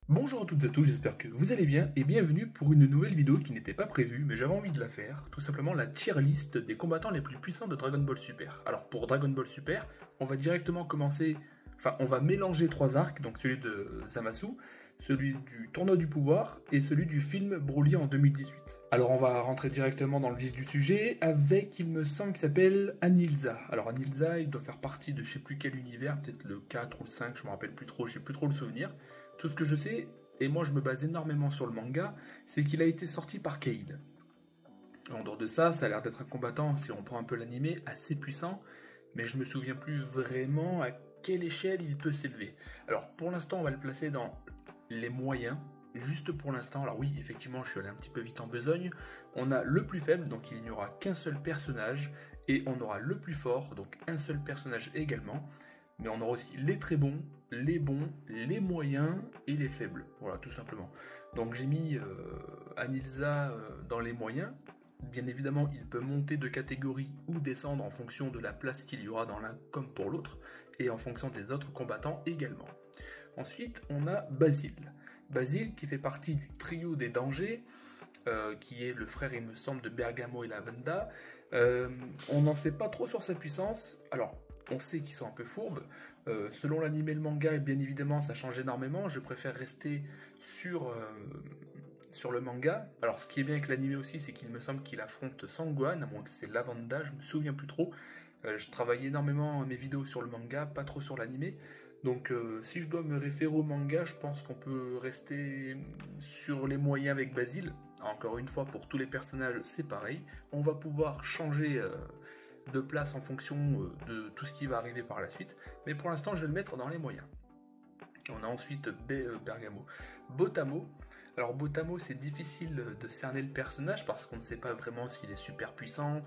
Bonjour à toutes et à tous, j'espère que vous allez bien et bienvenue pour une nouvelle vidéo qui n'était pas prévue mais j'avais envie de la faire, tout simplement la tier list des combattants les plus puissants de Dragon Ball Super. Alors pour Dragon Ball Super, on va directement commencer, on va mélanger trois arcs, donc celui de Zamasu, celui du Tournoi du Pouvoir et celui du film Broly en 2018. Alors on va rentrer directement dans le vif du sujet avec, il me semble, qu'il s'appelle Anilza. Alors Anilza, il doit faire partie de je sais plus quel univers, peut-être le 4 ou le 5, je me rappelle plus trop, j'ai plus trop le souvenir. Tout ce que je sais, et moi je me base énormément sur le manga, c'est qu'il a été sorti par Cale. En dehors de ça, ça a l'air d'être un combattant, si on prend un peu l'animé, assez puissant, mais je me souviens plus vraiment à quelle échelle il peut s'élever. Alors pour l'instant, on va le placer dans les moyens, juste pour l'instant. Alors oui, effectivement, je suis allé un petit peu vite en besogne. On a le plus faible, donc il n'y aura qu'un seul personnage, et on aura le plus fort, donc un seul personnage également. Mais on aura aussi les très bons, les moyens et les faibles. Voilà, tout simplement. Donc j'ai mis Anilza dans les moyens. Bien évidemment, il peut monter de catégorie ou descendre en fonction de la place qu'il y aura dans l'un comme pour l'autre, et en fonction des autres combattants également. Ensuite, on a Basile. Basile qui fait partie du trio des dangers, qui est le frère, il me semble, de Bergamo et Lavanda. On n'en sait pas trop sur sa puissance. Alors, on sait qu'ils sont un peu fourbes. Selon l'anime et le manga, bien évidemment, ça change énormément. Je préfère rester sur le manga. Alors, ce qui est bien avec l'anime aussi, c'est qu'il me semble qu'il affronte Sangohan, à moins que c'est Lavanda, je me souviens plus trop. Je travaille énormément mes vidéos sur le manga, pas trop sur l'anime. Donc, si je dois me référer au manga, je pense qu'on peut rester sur les moyens avec Basile. Encore une fois, pour tous les personnages, c'est pareil. On va pouvoir changer de place en fonction de tout ce qui va arriver par la suite. Mais pour l'instant, je vais le mettre dans les moyens. On a ensuite Bergamo. Botamo. Alors Botamo, c'est difficile de cerner le personnage parce qu'on ne sait pas vraiment s'il est super puissant,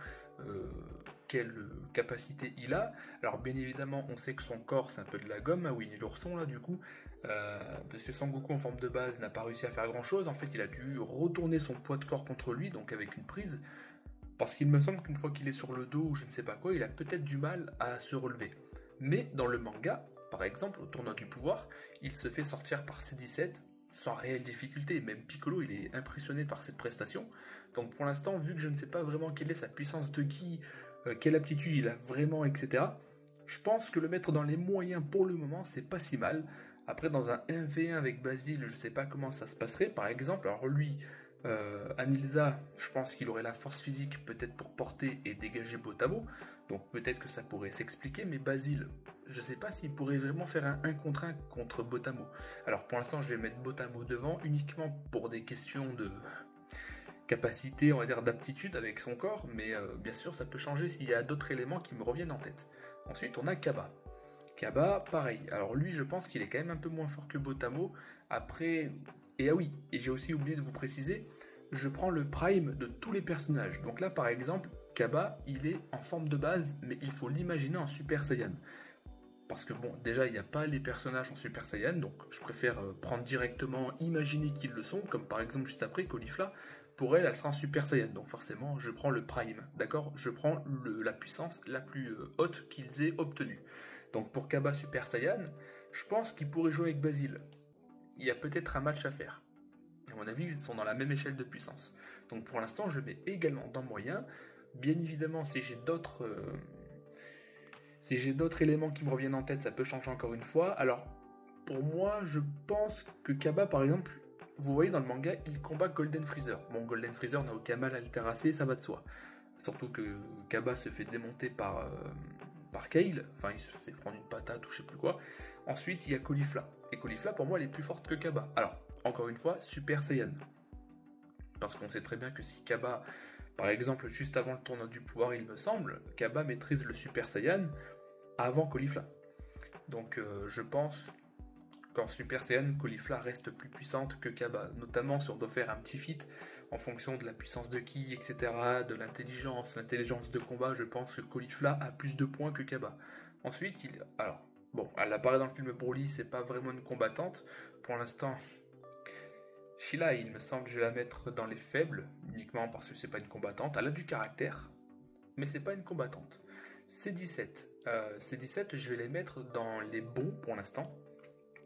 quelle capacité il a. Alors bien évidemment, on sait que son corps c'est un peu de la gomme, Winnie l'ourson là du coup, parce que Sangoku en forme de base n'a pas réussi à faire grand chose. En fait, il a dû retourner son poids de corps contre lui, donc avec une prise, parce qu'il me semble qu'une fois qu'il est sur le dos ou je ne sais pas quoi, il a peut-être du mal à se relever. Mais dans le manga, par exemple, au tournoi du pouvoir, il se fait sortir par C17 sans réelle difficulté. Même Piccolo, il est impressionné par cette prestation. Donc pour l'instant, vu que je ne sais pas vraiment quelle est sa puissance de ki, quelle aptitude il a vraiment, etc., je pense que le mettre dans les moyens pour le moment, c'est pas si mal. Après, dans un 1v1 avec Basile, je sais pas comment ça se passerait. Par exemple, alors lui, Anilza, je pense qu'il aurait la force physique peut-être pour porter et dégager Botamo, donc peut-être que ça pourrait s'expliquer, mais Basile, je sais pas s'il pourrait vraiment faire un 1 contre 1 contre Botamo. Alors pour l'instant, je vais mettre Botamo devant uniquement pour des questions de capacité, on va dire d'aptitude avec son corps, mais bien sûr, ça peut changer s'il y a d'autres éléments qui me reviennent en tête. Ensuite, on a Kaba. Kaba, pareil. Alors lui, je pense qu'il est quand même un peu moins fort que Botamo. Après, et ah oui, et j'ai aussi oublié de vous préciser, je prends le prime de tous les personnages. Donc là, par exemple, Kaba, il est en forme de base, mais il faut l'imaginer en Super Saiyan. Parce que bon, déjà, il n'y a pas les personnages en Super Saiyan, donc je préfère prendre directement, imaginer qu'ils le sont, comme par exemple juste après, Caulifla, pour elle, elle sera en Super Saiyan, donc forcément, je prends le Prime, d'accord. Je prends la puissance la plus haute qu'ils aient obtenue. Donc pour Kaba Super Saiyan, je pense qu'il pourrait jouer avec Basile. Il y a peut-être un match à faire. À mon avis, ils sont dans la même échelle de puissance. Donc pour l'instant, je le mets également dans moyen. Bien évidemment, si j'ai d'autres éléments qui me reviennent en tête, ça peut changer encore une fois. Alors, pour moi, je pense que Kaba, par exemple, vous voyez dans le manga, il combat Golden Freezer. Bon, Golden Freezer n'a aucun mal à le terrasser, ça va de soi. Surtout que Kaba se fait démonter par Kale, enfin il se fait prendre une patate ou je sais plus quoi. Ensuite, il y a Caulifla. Et Caulifla, pour moi, elle est plus forte que Kaba. Alors, encore une fois, Super Saiyan. Parce qu'on sait très bien que si Kaba, par exemple, juste avant le tournoi du pouvoir, il me semble, Kaba maîtrise le Super Saiyan avant Caulifla. Donc je pense qu'en Super Saiyan, Caulifla reste plus puissante que Kaba, notamment si on doit faire un petit feat en fonction de la puissance de ki, etc., de l'intelligence de combat, je pense que Caulifla a plus de points que Kaba. Ensuite, alors, bon, elle apparaît dans le film Broly, c'est pas vraiment une combattante, pour l'instant, Sheila, il me semble que je vais la mettre dans les faibles, uniquement parce que c'est pas une combattante, elle a du caractère, mais c'est pas une combattante. C17, je vais les mettre dans les bons pour l'instant,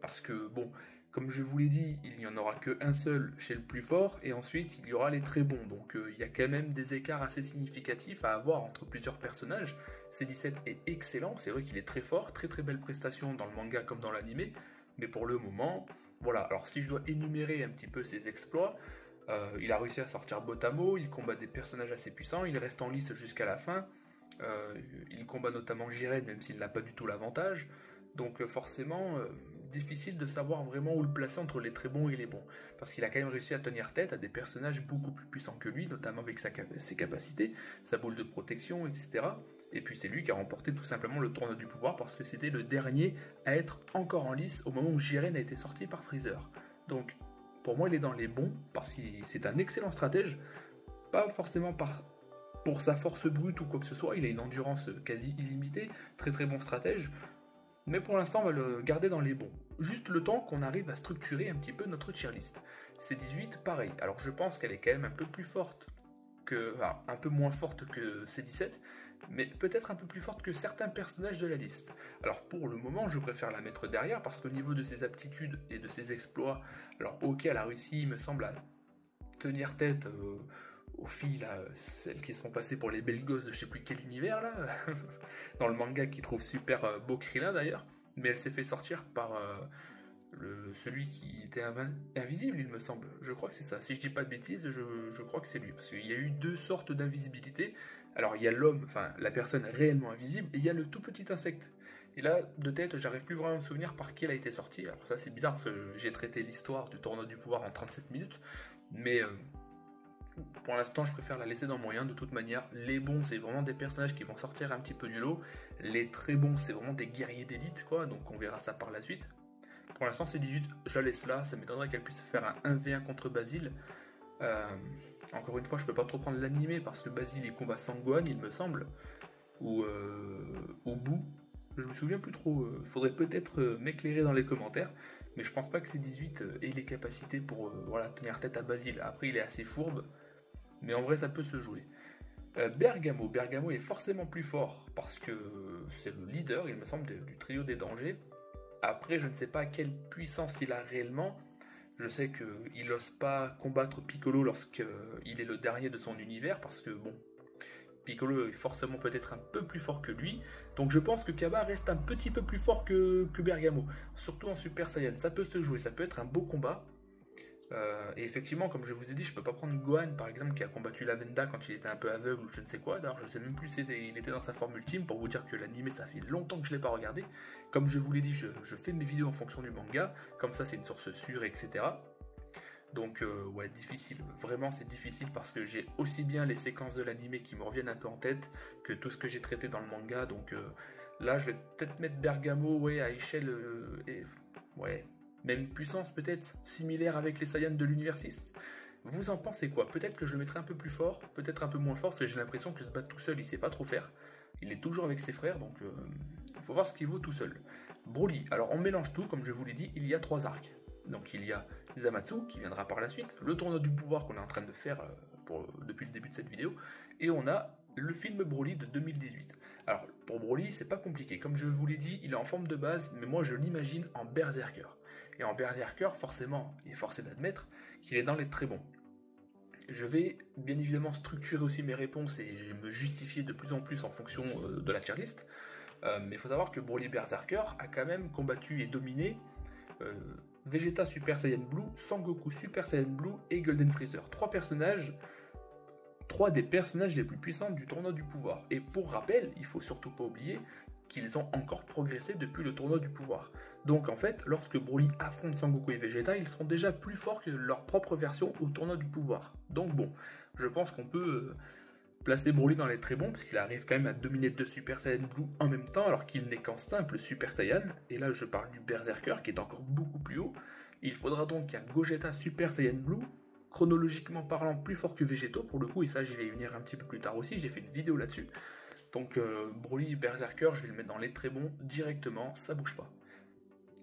parce que bon, Comme je vous l'ai dit, il n'y en aura qu'un seul chez le plus fort, et ensuite il y aura les très bons. Donc il y a quand même des écarts assez significatifs à avoir entre plusieurs personnages. C17 est excellent, c'est vrai qu'il est très fort, très très belle prestation dans le manga comme dans l'anime, mais pour le moment, voilà. Alors si je dois énumérer un petit peu ses exploits, il a réussi à sortir Botamo, il combat des personnages assez puissants, il reste en lice jusqu'à la fin, il combat notamment Jiren même s'il n'a pas du tout l'avantage, donc forcément difficile de savoir vraiment où le placer entre les très bons et les bons, parce qu'il a quand même réussi à tenir tête à des personnages beaucoup plus puissants que lui, notamment avec ses capacités, sa boule de protection, etc. Et puis c'est lui qui a remporté tout simplement le tournoi du pouvoir, parce que c'était le dernier à être encore en lice au moment où Jiren a été sorti par Freezer. Donc pour moi il est dans les bons, parce que c'est un excellent stratège, pas forcément pour sa force brute ou quoi que ce soit, il a une endurance quasi illimitée, très très bon stratège, mais pour l'instant on va le garder dans les bons. Juste le temps qu'on arrive à structurer un petit peu notre tier list. C18, pareil, alors je pense qu'elle est quand même un peu plus forte enfin, un peu moins forte que C17, mais peut-être un peu plus forte que certains personnages de la liste. Alors pour le moment, je préfère la mettre derrière, parce qu'au niveau de ses aptitudes et de ses exploits, alors ok, elle a réussi, il me semble, à tenir tête aux filles, là, celles qui seront passées pour les belles gosses de je sais plus quel univers, là, dans le manga qui trouve super beau Krillin d'ailleurs, mais elle s'est fait sortir par celui qui était invisible, il me semble. Je crois que c'est ça. Si je dis pas de bêtises, je crois que c'est lui. Parce qu'il y a eu deux sortes d'invisibilité. Alors il y a l'homme, enfin la personne réellement invisible, et il y a le tout petit insecte. Et là, de tête, j'arrive plus vraiment à me souvenir par qui elle a été sortie. Alors ça c'est bizarre, parce que j'ai traité l'histoire du tournoi du pouvoir en 37 minutes. Mais pour l'instant, je préfère la laisser dans mon lien. De toute manière, les bons, c'est vraiment des personnages qui vont sortir un petit peu du lot. Les très bons, c'est vraiment des guerriers d'élite, quoi. Donc on verra ça par la suite. Pour l'instant, c'est 18, je la laisse là. Ça m'étonnerait qu'elle puisse faire un 1v1 contre Basile. Encore une fois, je peux pas trop prendre l'animé parce que Basile il combat Sangwan, il me semble. Ou Boo. Je me souviens plus trop. Faudrait peut-être m'éclairer dans les commentaires. Mais je pense pas que C18 ait les capacités pour voilà, tenir tête à Basile. Après, il est assez fourbe. Mais en vrai, ça peut se jouer. Bergamo. Bergamo est forcément plus fort parce que c'est le leader, il me semble, du trio des dangers. Après, je ne sais pas quelle puissance il a réellement. Je sais qu'il n'ose pas combattre Piccolo lorsqu'il est le dernier de son univers, parce que, bon, Piccolo est forcément peut-être un peu plus fort que lui. Donc je pense que Kaba reste un petit peu plus fort que Bergamo. Surtout en Super Saiyan, ça peut se jouer, ça peut être un beau combat. Et effectivement, comme je vous ai dit, je peux pas prendre Gohan par exemple qui a combattu Lavenda quand il était un peu aveugle ou je ne sais quoi. D'ailleurs, je sais même plus s'il était dans sa forme ultime, pour vous dire que l'anime ça fait longtemps que je l'ai pas regardé. Comme je vous l'ai dit, je fais mes vidéos en fonction du manga, comme ça c'est une source sûre, etc. Donc ouais, difficile, vraiment c'est difficile parce que j'ai aussi bien les séquences de l'anime qui me reviennent un peu en tête que tout ce que j'ai traité dans le manga. Donc là je vais peut-être mettre Bergamo ouais, à échelle ouais, même puissance peut-être, similaire avec les Saiyans de l'univers 6. Vous en pensez quoi? Peut-être que je le mettrai un peu plus fort, peut-être un peu moins fort, parce que j'ai l'impression que se battre tout seul, il sait pas trop faire. Il est toujours avec ses frères, donc il faut voir ce qu'il vaut tout seul. Broly, alors on mélange tout, comme je vous l'ai dit, il y a 3 arcs. Donc il y a Zamatsu, qui viendra par la suite, le tournoi du pouvoir qu'on est en train de faire depuis le début de cette vidéo, et on a le film Broly de 2018. Alors pour Broly, c'est pas compliqué, comme je vous l'ai dit, il est en forme de base, mais moi je l'imagine en berserker. Et en berserker, forcément, il est forcé d'admettre qu'il est dans les très bons. Je vais bien évidemment structurer aussi mes réponses et me justifier de plus en plus en fonction de la tier list. Mais il faut savoir que Broly Berserker a quand même combattu et dominé Vegeta Super Saiyan Blue, Sangoku Super Saiyan Blue et Golden Freezer. 3 des personnages les plus puissants du tournoi du pouvoir. Et pour rappel, il faut surtout pas oublier qu'ils ont encore progressé depuis le tournoi du pouvoir. Donc en fait, lorsque Broly affronte Sangoku et Vegeta, ils sont déjà plus forts que leur propre version au tournoi du pouvoir. Donc bon, je pense qu'on peut placer Broly dans les très bons, parce qu'il arrive quand même à dominer 2 Super Saiyan Blue en même temps, alors qu'il n'est qu'en simple Super Saiyan. Et là je parle du Berserker, qui est encore beaucoup plus haut. Il faudra donc un Gogeta Super Saiyan Blue, chronologiquement parlant plus fort que Vegeto pour le coup, et ça j'y vais y venir un petit peu plus tard aussi, j'ai fait une vidéo là-dessus. Donc Broly Berserker, je vais le mettre dans les très bons directement, ça bouge pas.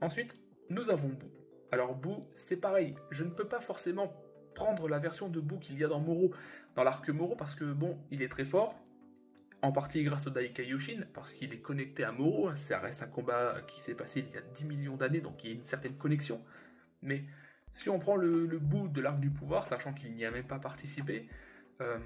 Ensuite, nous avons Boo. Alors Boo, c'est pareil, je ne peux pas forcément prendre la version de Boo qu'il y a dans Moro, dans l'arc Moro, parce que bon, il est très fort, en partie grâce au Daikai Yoshin, parce qu'il est connecté à Moro, ça reste un combat qui s'est passé il y a 10 millions d'années, donc il y a une certaine connexion. Mais si on prend le bout de l'arc du pouvoir, sachant qu'il n'y a même pas participé, euh,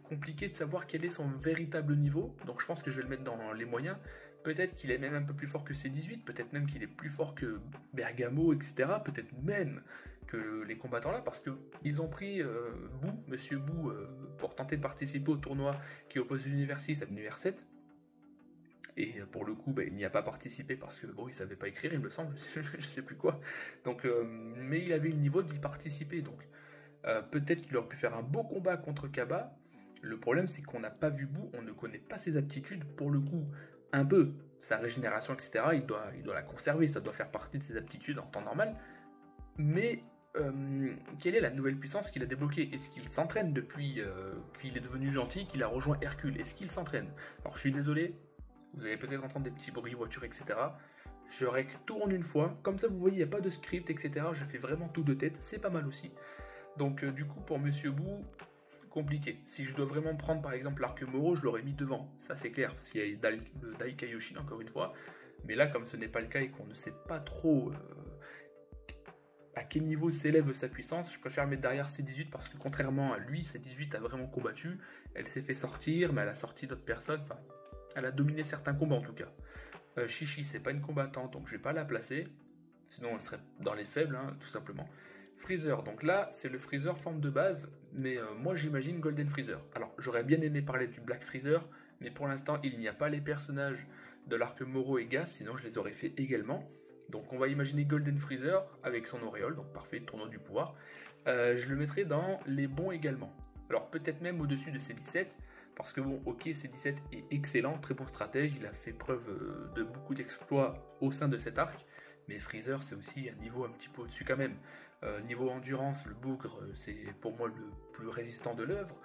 compliqué de savoir quel est son véritable niveau, donc je pense que je vais le mettre dans les moyens. Peut-être qu'il est même un peu plus fort que C18, peut-être même qu'il est plus fort que Bergamo, etc. Peut-être même que les combattants là, parce qu'ils ont pris Monsieur Bou, pour tenter de participer au tournoi qui oppose l'univers 6 à l'univers 7. Et pour le coup, il n'y a pas participé parce que bon, il savait pas écrire, il me semble, je sais plus quoi. Donc, mais il avait le niveau d'y participer, donc peut-être qu'il aurait pu faire un beau combat contre Kaba. Le problème, c'est qu'on n'a pas vu Bou, on ne connaît pas ses aptitudes. Pour le coup, un peu sa régénération, etc. Il doit la conserver, ça doit faire partie de ses aptitudes en temps normal. Mais quelle est la nouvelle puissance qu'il a débloquée? Est-ce qu'il s'entraîne depuis qu'il est devenu gentil, qu'il a rejoint Hercule? Est-ce qu'il s'entraîne? Alors je suis désolé, vous allez peut-être entendre des petits bruits, voitures, etc. Je règle tout en une fois, comme ça vous voyez, il n'y a pas de script, etc. Je fais vraiment tout de tête, c'est pas mal aussi. Donc du coup, pour Monsieur Bou, compliqué. Si je dois vraiment prendre par exemple l'arc Moro, je l'aurais mis devant, ça c'est clair, parce qu'il y a le Dai Kaioshin encore une fois. Mais là, comme ce n'est pas le cas et qu'on ne sait pas trop à quel niveau s'élève sa puissance, je préfère mettre derrière C18 parce que contrairement à lui, C18 a vraiment combattu, elle s'est fait sortir, mais elle a sorti d'autres personnes, enfin, elle a dominé certains combats en tout cas. Chichi, c'est pas une combattante, donc je vais pas la placer, sinon elle serait dans les faibles, hein, tout simplement. Freezer, donc là, c'est le Freezer forme de base, mais moi j'imagine Golden Freezer. Alors, j'aurais bien aimé parler du Black Freezer, mais pour l'instant, il n'y a pas les personnages de l'arc Moro et Gas, sinon je les aurais fait également. Donc on va imaginer Golden Freezer avec son auréole, donc parfait, tournoi du pouvoir. Je le mettrai dans les bons également. Alors peut-être même au-dessus de C17, parce que bon, ok, C17 est excellent, très bon stratège, il a fait preuve de beaucoup d'exploits au sein de cet arc, mais Freezer c'est aussi un niveau un petit peu au-dessus quand même. Niveau endurance, le bougre, c'est pour moi le plus résistant de l'œuvre.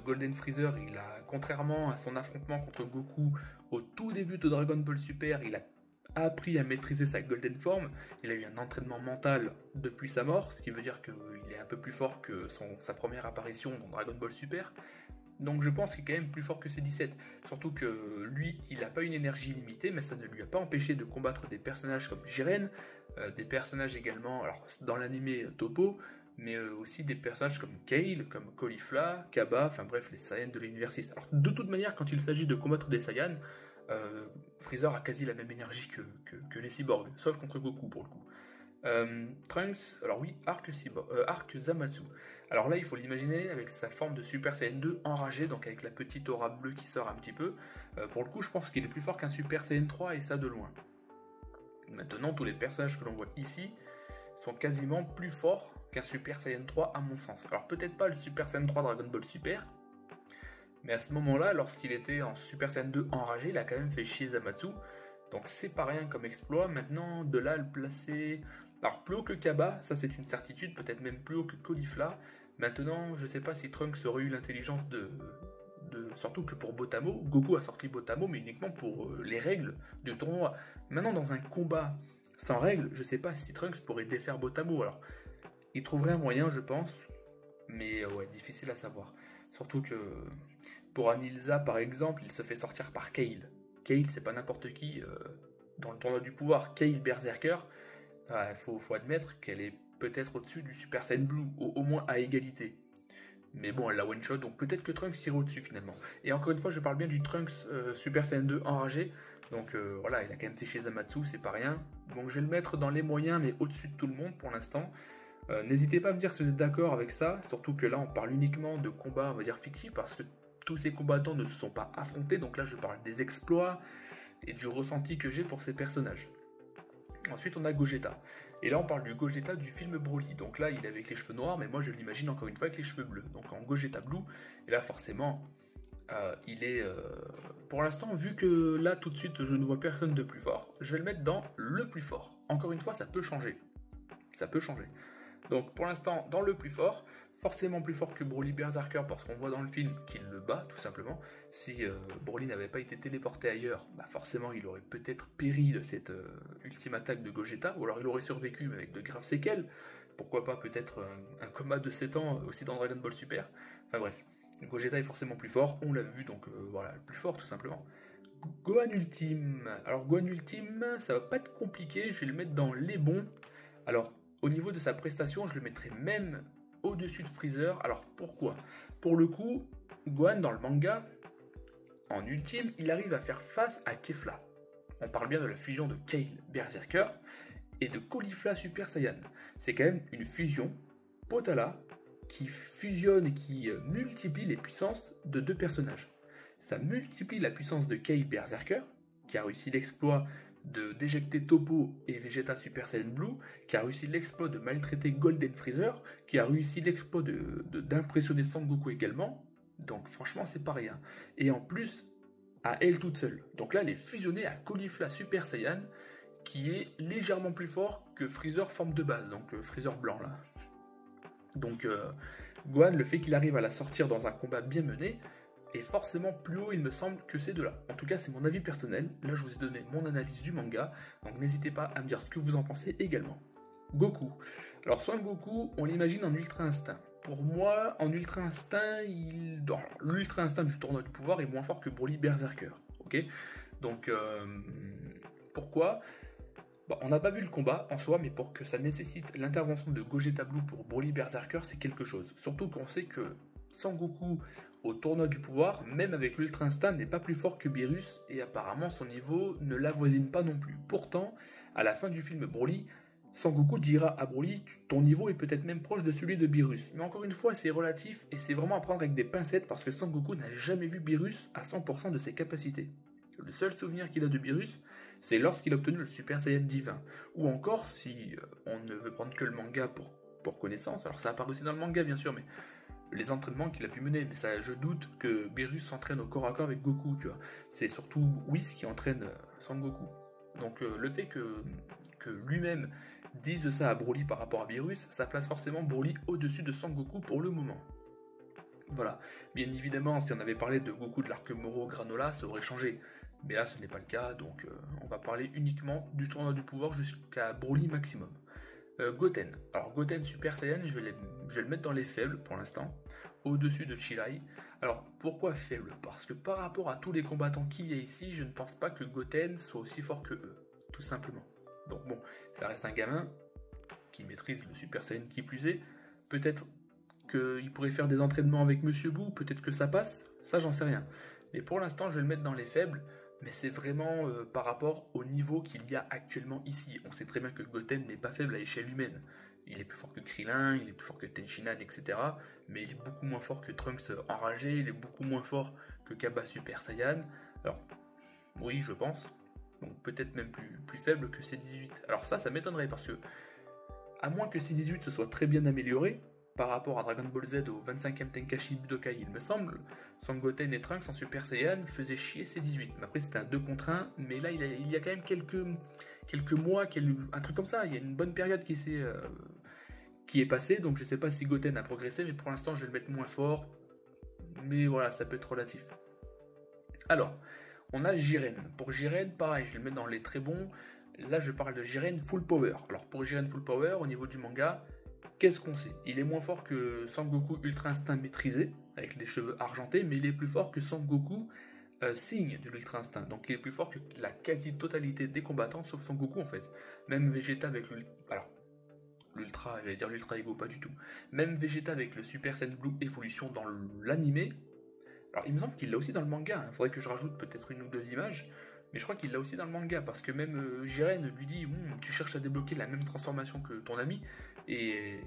Golden Freezer, il a, contrairement à son affrontement contre Goku au tout début de Dragon Ball Super, il a appris à maîtriser sa Golden Form. Il a eu un entraînement mental depuis sa mort, ce qui veut dire qu'il est un peu plus fort que sa première apparition dans Dragon Ball Super. Donc je pense qu'il est quand même plus fort que C17. Surtout que lui, il n'a pas une énergie limitée, mais ça ne lui a pas empêché de combattre des personnages comme Jiren, des personnages également, alors dans l'animé Toppo, mais aussi des personnages comme Kale, comme Caulifla, Kaba, enfin bref, les Saiyans de l'univers 6. Alors de toute manière, quand il s'agit de combattre des Saiyans, Freezer a quasi la même énergie que les cyborgs, sauf contre Goku pour le coup. Trunks, alors oui, arc Zamasu. Alors là, il faut l'imaginer avec sa forme de Super Saiyan 2 enragé, donc avec la petite aura bleue qui sort un petit peu. Pour le coup, je pense qu'il est plus fort qu'un Super Saiyan 3 et ça de loin. Maintenant, tous les personnages que l'on voit ici sont quasiment plus forts qu'un Super Saiyan 3 à mon sens. Alors peut-être pas le Super Saiyan 3 Dragon Ball Super, mais à ce moment-là, lorsqu'il était en Super Saiyan 2 enragé, il a quand même fait chier Zamasu. Donc c'est pas rien comme exploit. Maintenant, de là à le placer... Alors plus haut que Kaba, ça c'est une certitude, peut-être même plus haut que Caulifla. Maintenant, je sais pas si Trunks aurait eu l'intelligence Surtout que pour Botamo, Goku a sorti Botamo, mais uniquement pour les règles du tournoi. Maintenant, dans un combat sans règles, je sais pas si Trunks pourrait défaire Botamo. Alors, il trouverait un moyen, je pense, mais ouais, difficile à savoir. Surtout que pour Anilza, par exemple, il se fait sortir par Kale. Kale, c'est pas n'importe qui dans le tournoi du pouvoir. Kale Berserker, il faut admettre qu'elle est peut-être au-dessus du Super Saiyan Blue, au moins à égalité. Mais bon, elle l'a one-shot, donc peut-être que Trunks tire au-dessus finalement. Et encore une fois, je parle bien du Trunks Super Saiyan 2 enragé. Donc voilà, il a quand même fait chez Zamatsu, c'est pas rien. Donc je vais le mettre dans les moyens, mais au-dessus de tout le monde pour l'instant. N'hésitez pas à me dire si vous êtes d'accord avec ça, surtout que là on parle uniquement de combats, on va dire fictifs, parce que tous ces combattants ne se sont pas affrontés, donc là je parle des exploits et du ressenti que j'ai pour ces personnages. Ensuite on a Gogeta, et là on parle du Gogeta du film Broly, donc là il est avec les cheveux noirs, mais moi je l'imagine encore une fois avec les cheveux bleus, donc en Gogeta Blue, et là forcément il est... pour l'instant, vu que là tout de suite je ne vois personne de plus fort, je vais le mettre dans le plus fort. Encore une fois ça peut changer, ça peut changer. Donc pour l'instant, dans le plus fort, forcément plus fort que Broly Berserker parce qu'on voit dans le film qu'il le bat tout simplement. Si Broly n'avait pas été téléporté ailleurs, bah forcément il aurait peut-être péri de cette ultime attaque de Gogeta, ou alors il aurait survécu mais avec de graves séquelles. Pourquoi pas peut-être un coma de 7 ans aussi dans Dragon Ball Super. Enfin bref, Gogeta est forcément plus fort, on l'a vu, donc voilà, le plus fort tout simplement. Gohan Ultime. Alors Gohan Ultime, ça va pas être compliqué, je vais le mettre dans les bons. Alors au niveau de sa prestation, je le mettrais même au-dessus de Freezer. Alors pourquoi? Pour le coup, Gohan dans le manga, en ultime, il arrive à faire face à Kefla. On parle bien de la fusion de Kale Berserker et de Caulifla Super Saiyan. C'est quand même une fusion Potala qui fusionne et qui multiplie les puissances de deux personnages. Ça multiplie la puissance de Kale Berserker, qui a réussi l'exploit de d'éjecter Toppo et Vegeta Super Saiyan Blue, qui a réussi l'exploit de maltraiter Golden Freezer, qui a réussi l'exploit d'impressionner Sangoku également. Donc franchement, c'est pas rien. Et en plus, à elle toute seule. Donc là, elle est fusionnée à Caulifla Super Saiyan, qui est légèrement plus fort que Freezer forme de base, donc Freezer blanc là. Donc Gohan, le fait qu'il arrive à la sortir dans un combat bien mené, est forcément plus haut, il me semble, que ces deux-là. En tout cas, c'est mon avis personnel. Là, je vous ai donné mon analyse du manga, donc n'hésitez pas à me dire ce que vous en pensez également. Goku. Alors, Son Goku, on l'imagine en Ultra Instinct. Pour moi, en Ultra Instinct, l'Ultra Instinct du tournoi du pouvoir est moins fort que Broly Berserker. Ok. Donc, pourquoi? Bon, on n'a pas vu le combat en soi, mais pour que ça nécessite l'intervention de Gogeta Blue pour Broly Berserker, c'est quelque chose. Surtout qu'on sait que Sangoku, au tournoi du pouvoir, même avec l'Ultra Instinct, n'est pas plus fort que Beerus, et apparemment son niveau ne l'avoisine pas non plus. Pourtant, à la fin du film Broly, Sangoku dira à Broly, ton niveau est peut-être même proche de celui de Beerus. Mais encore une fois, c'est relatif, et c'est vraiment à prendre avec des pincettes, parce que Sangoku n'a jamais vu Beerus à 100% de ses capacités. Le seul souvenir qu'il a de Beerus, c'est lorsqu'il a obtenu le Super Saiyan divin. Ou encore, si on ne veut prendre que le manga pour connaissance, alors ça apparaît aussi dans le manga bien sûr, mais les entraînements qu'il a pu mener, mais ça, je doute que Beerus s'entraîne au corps à corps avec Goku, tu vois. C'est surtout Whis qui entraîne Sangoku. Donc le fait que lui-même dise ça à Broly par rapport à Beerus, ça place forcément Broly au-dessus de Sangoku pour le moment. Voilà. Bien évidemment, si on avait parlé de Goku de l'arc Moro Granola, ça aurait changé. Mais là, ce n'est pas le cas, donc on va parler uniquement du tournoi du pouvoir jusqu'à Broly maximum. Goten. Alors Goten Super Saiyan, je vais le mettre dans les faibles pour l'instant, au-dessus de Chilai. Alors pourquoi faible? Parce que par rapport à tous les combattants qu'il y a ici, je ne pense pas que Goten soit aussi fort que eux, tout simplement. Donc bon, ça reste un gamin qui maîtrise le Super Saiyan qui plus est. Peut-être qu'il pourrait faire des entraînements avec Monsieur Boo, peut-être que ça passe, ça j'en sais rien. Mais pour l'instant, je vais le mettre dans les faibles. Mais c'est vraiment par rapport au niveau qu'il y a actuellement ici. On sait très bien que Goten n'est pas faible à échelle humaine. Il est plus fort que Krillin, il est plus fort que Tenshinhan, etc. Mais il est beaucoup moins fort que Trunks enragé, il est beaucoup moins fort que Kaba Super Saiyan. Alors, oui, je pense. Donc peut-être même plus faible que C18. Alors ça m'étonnerait parce que, à moins que C18 se soit très bien amélioré, par rapport à Dragon Ball Z au 25e Tenkaichi Budokai, il me semble, Sangoten et Trunks en Super Saiyan faisaient chier C18. Mais après, c'était un 2 contre 1, mais là, il y a quand même quelques mois, un truc comme ça. Il y a une bonne période qui est passée, donc je sais pas si Goten a progressé, mais pour l'instant, je vais le mettre moins fort. Mais voilà, ça peut être relatif. Alors, on a Jiren. Pour Jiren, pareil, je vais le mettre dans les très bons. Là, je parle de Jiren Full Power. Alors, pour Jiren Full Power, au niveau du manga, qu'est-ce qu'on sait? Il est moins fort que Sangoku Ultra Instinct maîtrisé, avec les cheveux argentés, mais il est plus fort que Sangoku signe de l'Ultra Instinct. Donc il est plus fort que la quasi-totalité des combattants, sauf Sangoku en fait. Même Vegeta avec l'Ultra, j'allais dire l'Ultra Ego, pas du tout. Même Vegeta avec le Super Saiyan Blue Evolution dans l'animé, alors il me semble qu'il l'a aussi dans le manga, il faudrait que je rajoute peut-être une ou deux images, mais je crois qu'il l'a aussi dans le manga, parce que même Jiren lui dit tu cherches à débloquer la même transformation que ton ami, et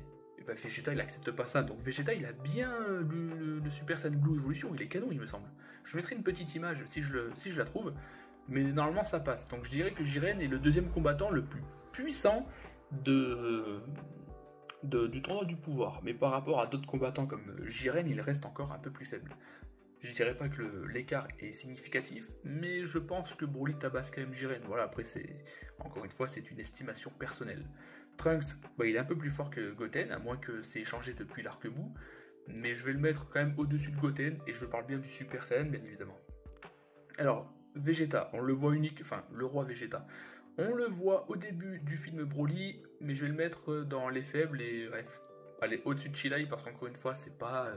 bah Vegeta il accepte pas ça, donc Vegeta il a bien le Super Saiyan Blue Evolution, il est canon il me semble. Je mettrai une petite image si je la trouve, mais normalement ça passe, donc je dirais que Jiren est le deuxième combattant le plus puissant du tournoi du pouvoir, mais par rapport à d'autres combattants comme Jiren, il reste encore un peu plus faible. Je dirais pas que l'écart est significatif, mais je pense que Broly tabasse quand même Jiren. Voilà, après encore une fois, c'est une estimation personnelle. Trunks, bah, il est un peu plus fort que Goten, à moins que c'est échangé depuis l'arc-bout, mais je vais le mettre quand même au-dessus de Goten, et je parle bien du Super Saiyan, bien évidemment. Alors, Vegeta, on le voit le roi Vegeta. On le voit au début du film Broly, mais je vais le mettre dans les faibles, et bref, aller au-dessus de Chilai, parce qu'encore une fois, c'est pas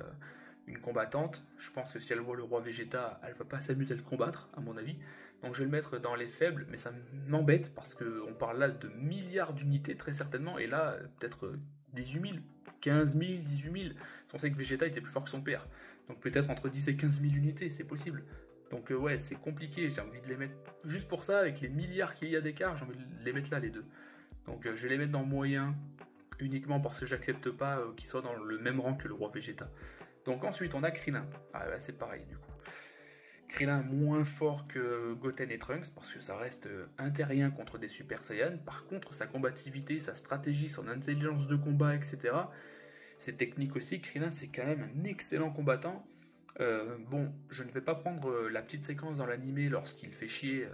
une combattante. Je pense que si elle voit le roi Vegeta, elle va pas s'amuser à le combattre, à mon avis. Donc je vais le mettre dans les faibles, mais ça m'embête parce qu'on parle là de milliards d'unités très certainement, et là peut-être 18 000, 15 000, 18 000. On sait que Vegeta était plus fort que son père, donc peut-être entre 10 et 15 000 unités, c'est possible. Donc ouais, c'est compliqué, j'ai envie de les mettre juste pour ça, avec les milliards qu'il y a d'écart, j'ai envie de les mettre là les deux. Donc je vais les mettre dans moyen, uniquement parce que j'accepte pas qu'ils soient dans le même rang que le roi Vegeta. Donc ensuite on a Krillin, ah bah, c'est pareil du coup. Krillin moins fort que Goten et Trunks, parce que ça reste un terrien contre des Super Saiyans. Par contre, sa combativité, sa stratégie, son intelligence de combat, etc., ses techniques aussi, Krillin c'est quand même un excellent combattant. Bon, je ne vais pas prendre la petite séquence dans l'animé lorsqu'il fait chier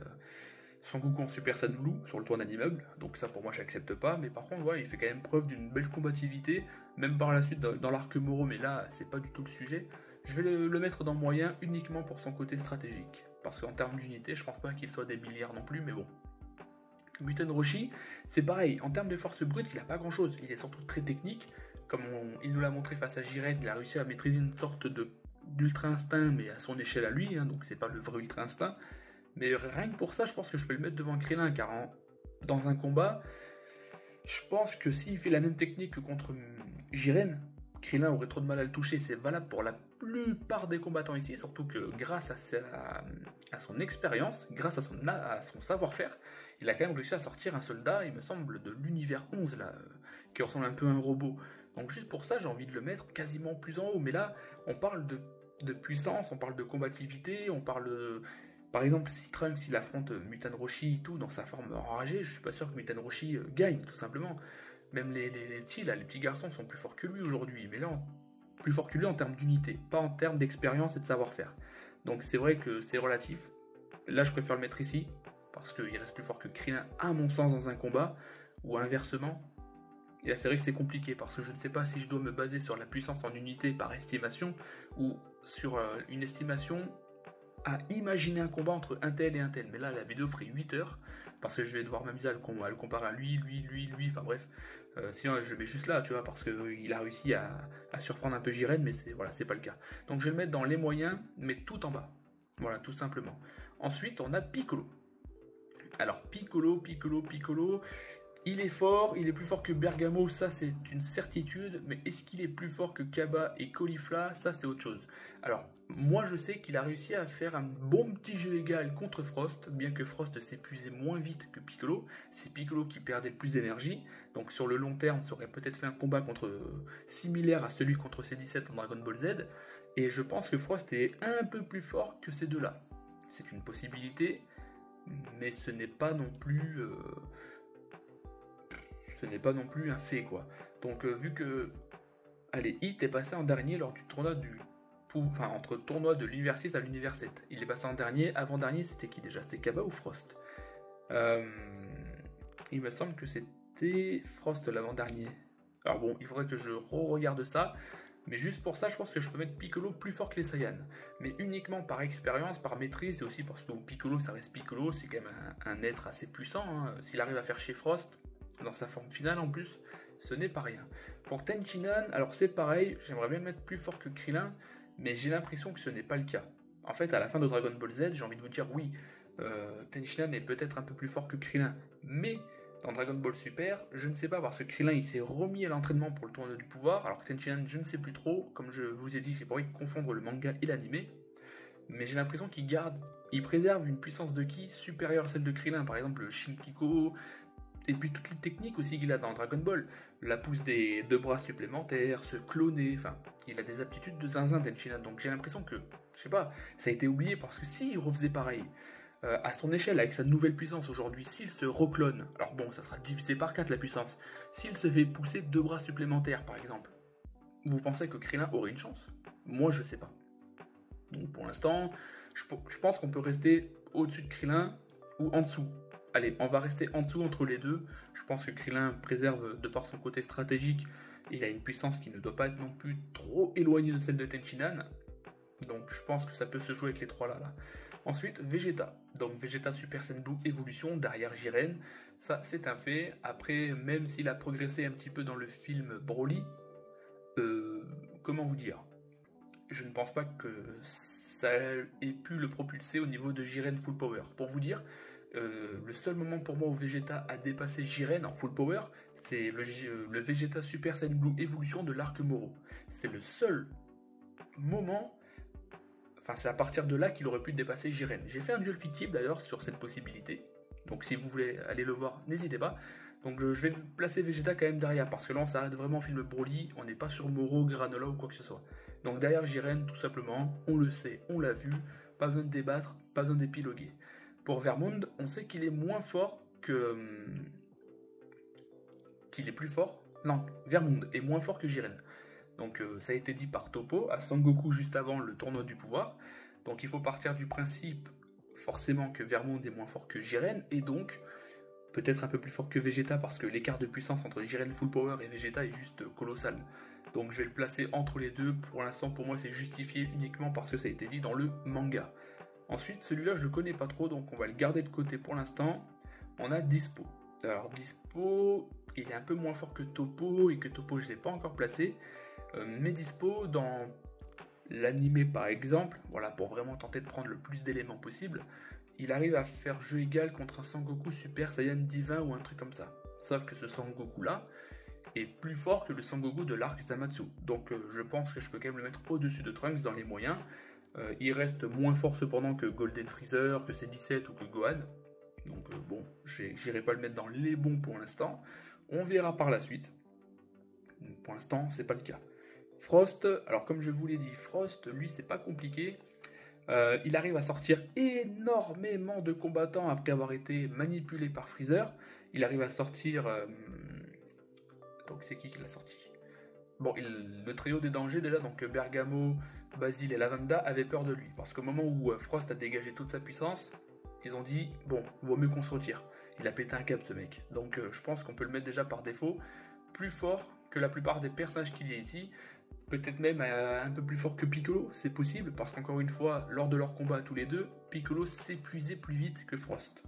Son Goku en Super Saiyan Blue sur le toit d'un immeuble, donc ça pour moi j'accepte pas, mais par contre ouais, il fait quand même preuve d'une belle combativité, même par la suite dans l'arc Moro, mais là c'est pas du tout le sujet. Je vais le mettre dans moyen uniquement pour son côté stratégique, parce qu'en termes d'unité je pense pas qu'il soit des milliards non plus, mais bon. Muten Roshi, c'est pareil, en termes de force brute il a pas grand chose, il est surtout très technique, comme il nous l'a montré face à Jiren, il a réussi à maîtriser une sorte d'ultra instinct, mais à son échelle à lui, hein, donc c'est pas le vrai ultra instinct. Mais rien que pour ça, je pense que je peux le mettre devant Krillin, car dans un combat, je pense que s'il fait la même technique que contre Jiren, Krillin aurait trop de mal à le toucher. C'est valable pour la plupart des combattants ici, surtout que grâce à son expérience, grâce à son savoir-faire, il a quand même réussi à sortir un soldat, il me semble, de l'univers 11, là, qui ressemble un peu à un robot. Donc juste pour ça, j'ai envie de le mettre quasiment plus en haut. Mais là, on parle de puissance, on parle de combativité, on parle de... Par exemple, si Trunks il affronte Muten Roshi et tout dans sa forme enragée, je suis pas sûr que Muten Roshi gagne, tout simplement. Même les petits, là, les petits garçons sont plus forts que lui aujourd'hui, mais là, plus forts que lui en termes d'unité, pas en termes d'expérience et de savoir-faire. Donc c'est vrai que c'est relatif. Là, je préfère le mettre ici, parce qu'il reste plus fort que Krillin, à mon sens, dans un combat, ou inversement. Et là, c'est vrai que c'est compliqué, parce que je ne sais pas si je dois me baser sur la puissance en unité par estimation, ou sur une estimation à imaginer un combat entre un tel et un tel. Mais là, la vidéo ferait 8 heures, parce que je vais devoir m'amuser à le comparer à lui, enfin bref. Sinon, je le mets juste là, tu vois, parce qu'il a réussi à surprendre un peu Jiren, mais voilà, c'est pas le cas. Donc je vais le mettre dans les moyens, mais tout en bas. Voilà, tout simplement. Ensuite, on a Piccolo. Alors, Piccolo, il est fort, il est plus fort que Bergamo, ça c'est une certitude, mais est-ce qu'il est plus fort que Kaba et Caulifla? Ça c'est autre chose. Alors, moi je sais qu'il a réussi à faire un bon petit jeu égal contre Frost, bien que Frost s'épuisait moins vite que Piccolo. C'est Piccolo qui perdait le plus d'énergie, donc sur le long terme, ça aurait peut-être fait un combat similaire à celui contre C17 en Dragon Ball Z, et je pense que Frost est un peu plus fort que ces deux-là. C'est une possibilité, mais ce n'est pas non plus... ce n'est pas non plus un fait, quoi. Donc vu que allez, Hit est passé en dernier lors du tournoi entre tournoi de l'univers 6 à l'univers 7. Il est passé en dernier, avant-dernier c'était qui déjà? C'était Kaba ou Frost? Il me semble que c'était Frost l'avant-dernier. Alors bon, il faudrait que je re-regarde ça, mais juste pour ça, je pense que je peux mettre Piccolo plus fort que les Saiyans. Mais uniquement par expérience, par maîtrise, et aussi parce que Piccolo, ça reste Piccolo, c'est quand même un être assez puissant. Hein. S'il arrive à faire chez Frost, dans sa forme finale en plus, ce n'est pas rien. Pour Tenchinan, alors c'est pareil, j'aimerais bien le mettre plus fort que Krillin, mais j'ai l'impression que ce n'est pas le cas. En fait, à la fin de Dragon Ball Z, j'ai envie de vous dire oui, Tenchinan est peut-être un peu plus fort que Krillin, mais dans Dragon Ball Super, je ne sais pas, parce que Krillin il s'est remis à l'entraînement pour le tournoi du pouvoir, alors que Tenchinan, je ne sais plus trop, comme je vous ai dit, j'ai pas envie de confondre le manga et l'animé, mais j'ai l'impression il préserve une puissance de ki supérieure à celle de Krillin, par exemple le Shinkiko, et puis toutes les techniques aussi qu'il a dans Dragon Ball, la pousse des 2 bras supplémentaires, se cloner, enfin, il a des aptitudes de zinzin Tenchinan, donc j'ai l'impression que, je sais pas, ça a été oublié parce que s'il refaisait pareil, à son échelle, avec sa nouvelle puissance aujourd'hui, s'il se reclone, alors bon, ça sera divisé par 4 la puissance, s'il se fait pousser 2 bras supplémentaires par exemple, vous pensez que Krillin aurait une chance? Moi je sais pas. Donc pour l'instant, je pense qu'on peut rester au-dessus de Krillin ou en dessous. Allez, on va rester en dessous entre les deux. Je pense que Krillin préserve, de par son côté stratégique, il a une puissance qui ne doit pas être non plus trop éloignée de celle de Tenchinan. Donc je pense que ça peut se jouer avec les trois là. Ensuite, Vegeta. Donc Vegeta Super Saiyan Blue Evolution, derrière Jiren. Ça, c'est un fait. Après, même s'il a progressé un petit peu dans le film Broly, comment vous dire? Je ne pense pas que ça ait pu le propulser au niveau de Jiren Full Power. Pour vous dire, le seul moment pour moi où Vegeta a dépassé Jiren en Full Power, c'est le Vegeta Super Saiyan Blue Evolution de l'arc Moro. C'est le seul moment, enfin c'est à partir de là qu'il aurait pu dépasser Jiren. J'ai fait un duel fictif d'ailleurs sur cette possibilité, donc si vous voulez aller le voir, n'hésitez pas. Donc je vais placer Vegeta quand même derrière, parce que là on s'arrête vraiment au film Broly, on n'est pas sur Moro, Granola ou quoi que ce soit. Donc derrière Jiren, tout simplement, on le sait, on l'a vu, pas besoin de débattre, pas besoin d'épiloguer. Pour Vermond, on sait qu'il est moins fort que... qu'il est plus fort. Non, Vermond est moins fort que Jiren. Donc ça a été dit par Toppo, à Sangoku juste avant le tournoi du pouvoir. Donc il faut partir du principe, forcément, que Vermond est moins fort que Jiren, et donc peut-être un peu plus fort que Vegeta, parce que l'écart de puissance entre Jiren Full Power et Vegeta est juste colossal. Donc je vais le placer entre les deux. Pour l'instant, pour moi, c'est justifié uniquement parce que ça a été dit dans le manga. Ensuite, celui-là, je le connais pas trop, donc on va le garder de côté pour l'instant. On a Dispo. Alors Dispo, il est un peu moins fort que Toppo, et que Toppo, je ne l'ai pas encore placé. Mais Dispo, dans l'animé par exemple, voilà, pour vraiment tenter de prendre le plus d'éléments possible, il arrive à faire jeu égal contre un Sangoku Super Saiyan Divin ou un truc comme ça. Sauf que ce Sangoku-là est plus fort que le Sangoku de l'arc Zamatsu. Donc je pense que je peux quand même le mettre au-dessus de Trunks dans les moyens. Il reste moins fort cependant que Golden Freezer, que C17 ou que Gohan. Donc bon, j'irai pas le mettre dans les bons pour l'instant. On verra par la suite. Pour l'instant, c'est pas le cas. Frost, alors comme je vous l'ai dit, Frost, lui, c'est pas compliqué. Il arrive à sortir énormément de combattants après avoir été manipulé par Freezer. Il arrive à sortir... donc c'est qui l'a sorti? Bon, le trio des dangers déjà, donc Bergamo, Basile et Lavanda avaient peur de lui. Parce qu'au moment où Frost a dégagé toute sa puissance, ils ont dit, bon, vaut mieux qu'on se retire. Il a pété un câble ce mec. Donc je pense qu'on peut le mettre déjà par défaut. Plus fort que la plupart des personnages qu'il y a ici. Peut-être même un peu plus fort que Piccolo, c'est possible, parce qu'encore une fois, lors de leur combat tous les deux, Piccolo s'épuisait plus vite que Frost.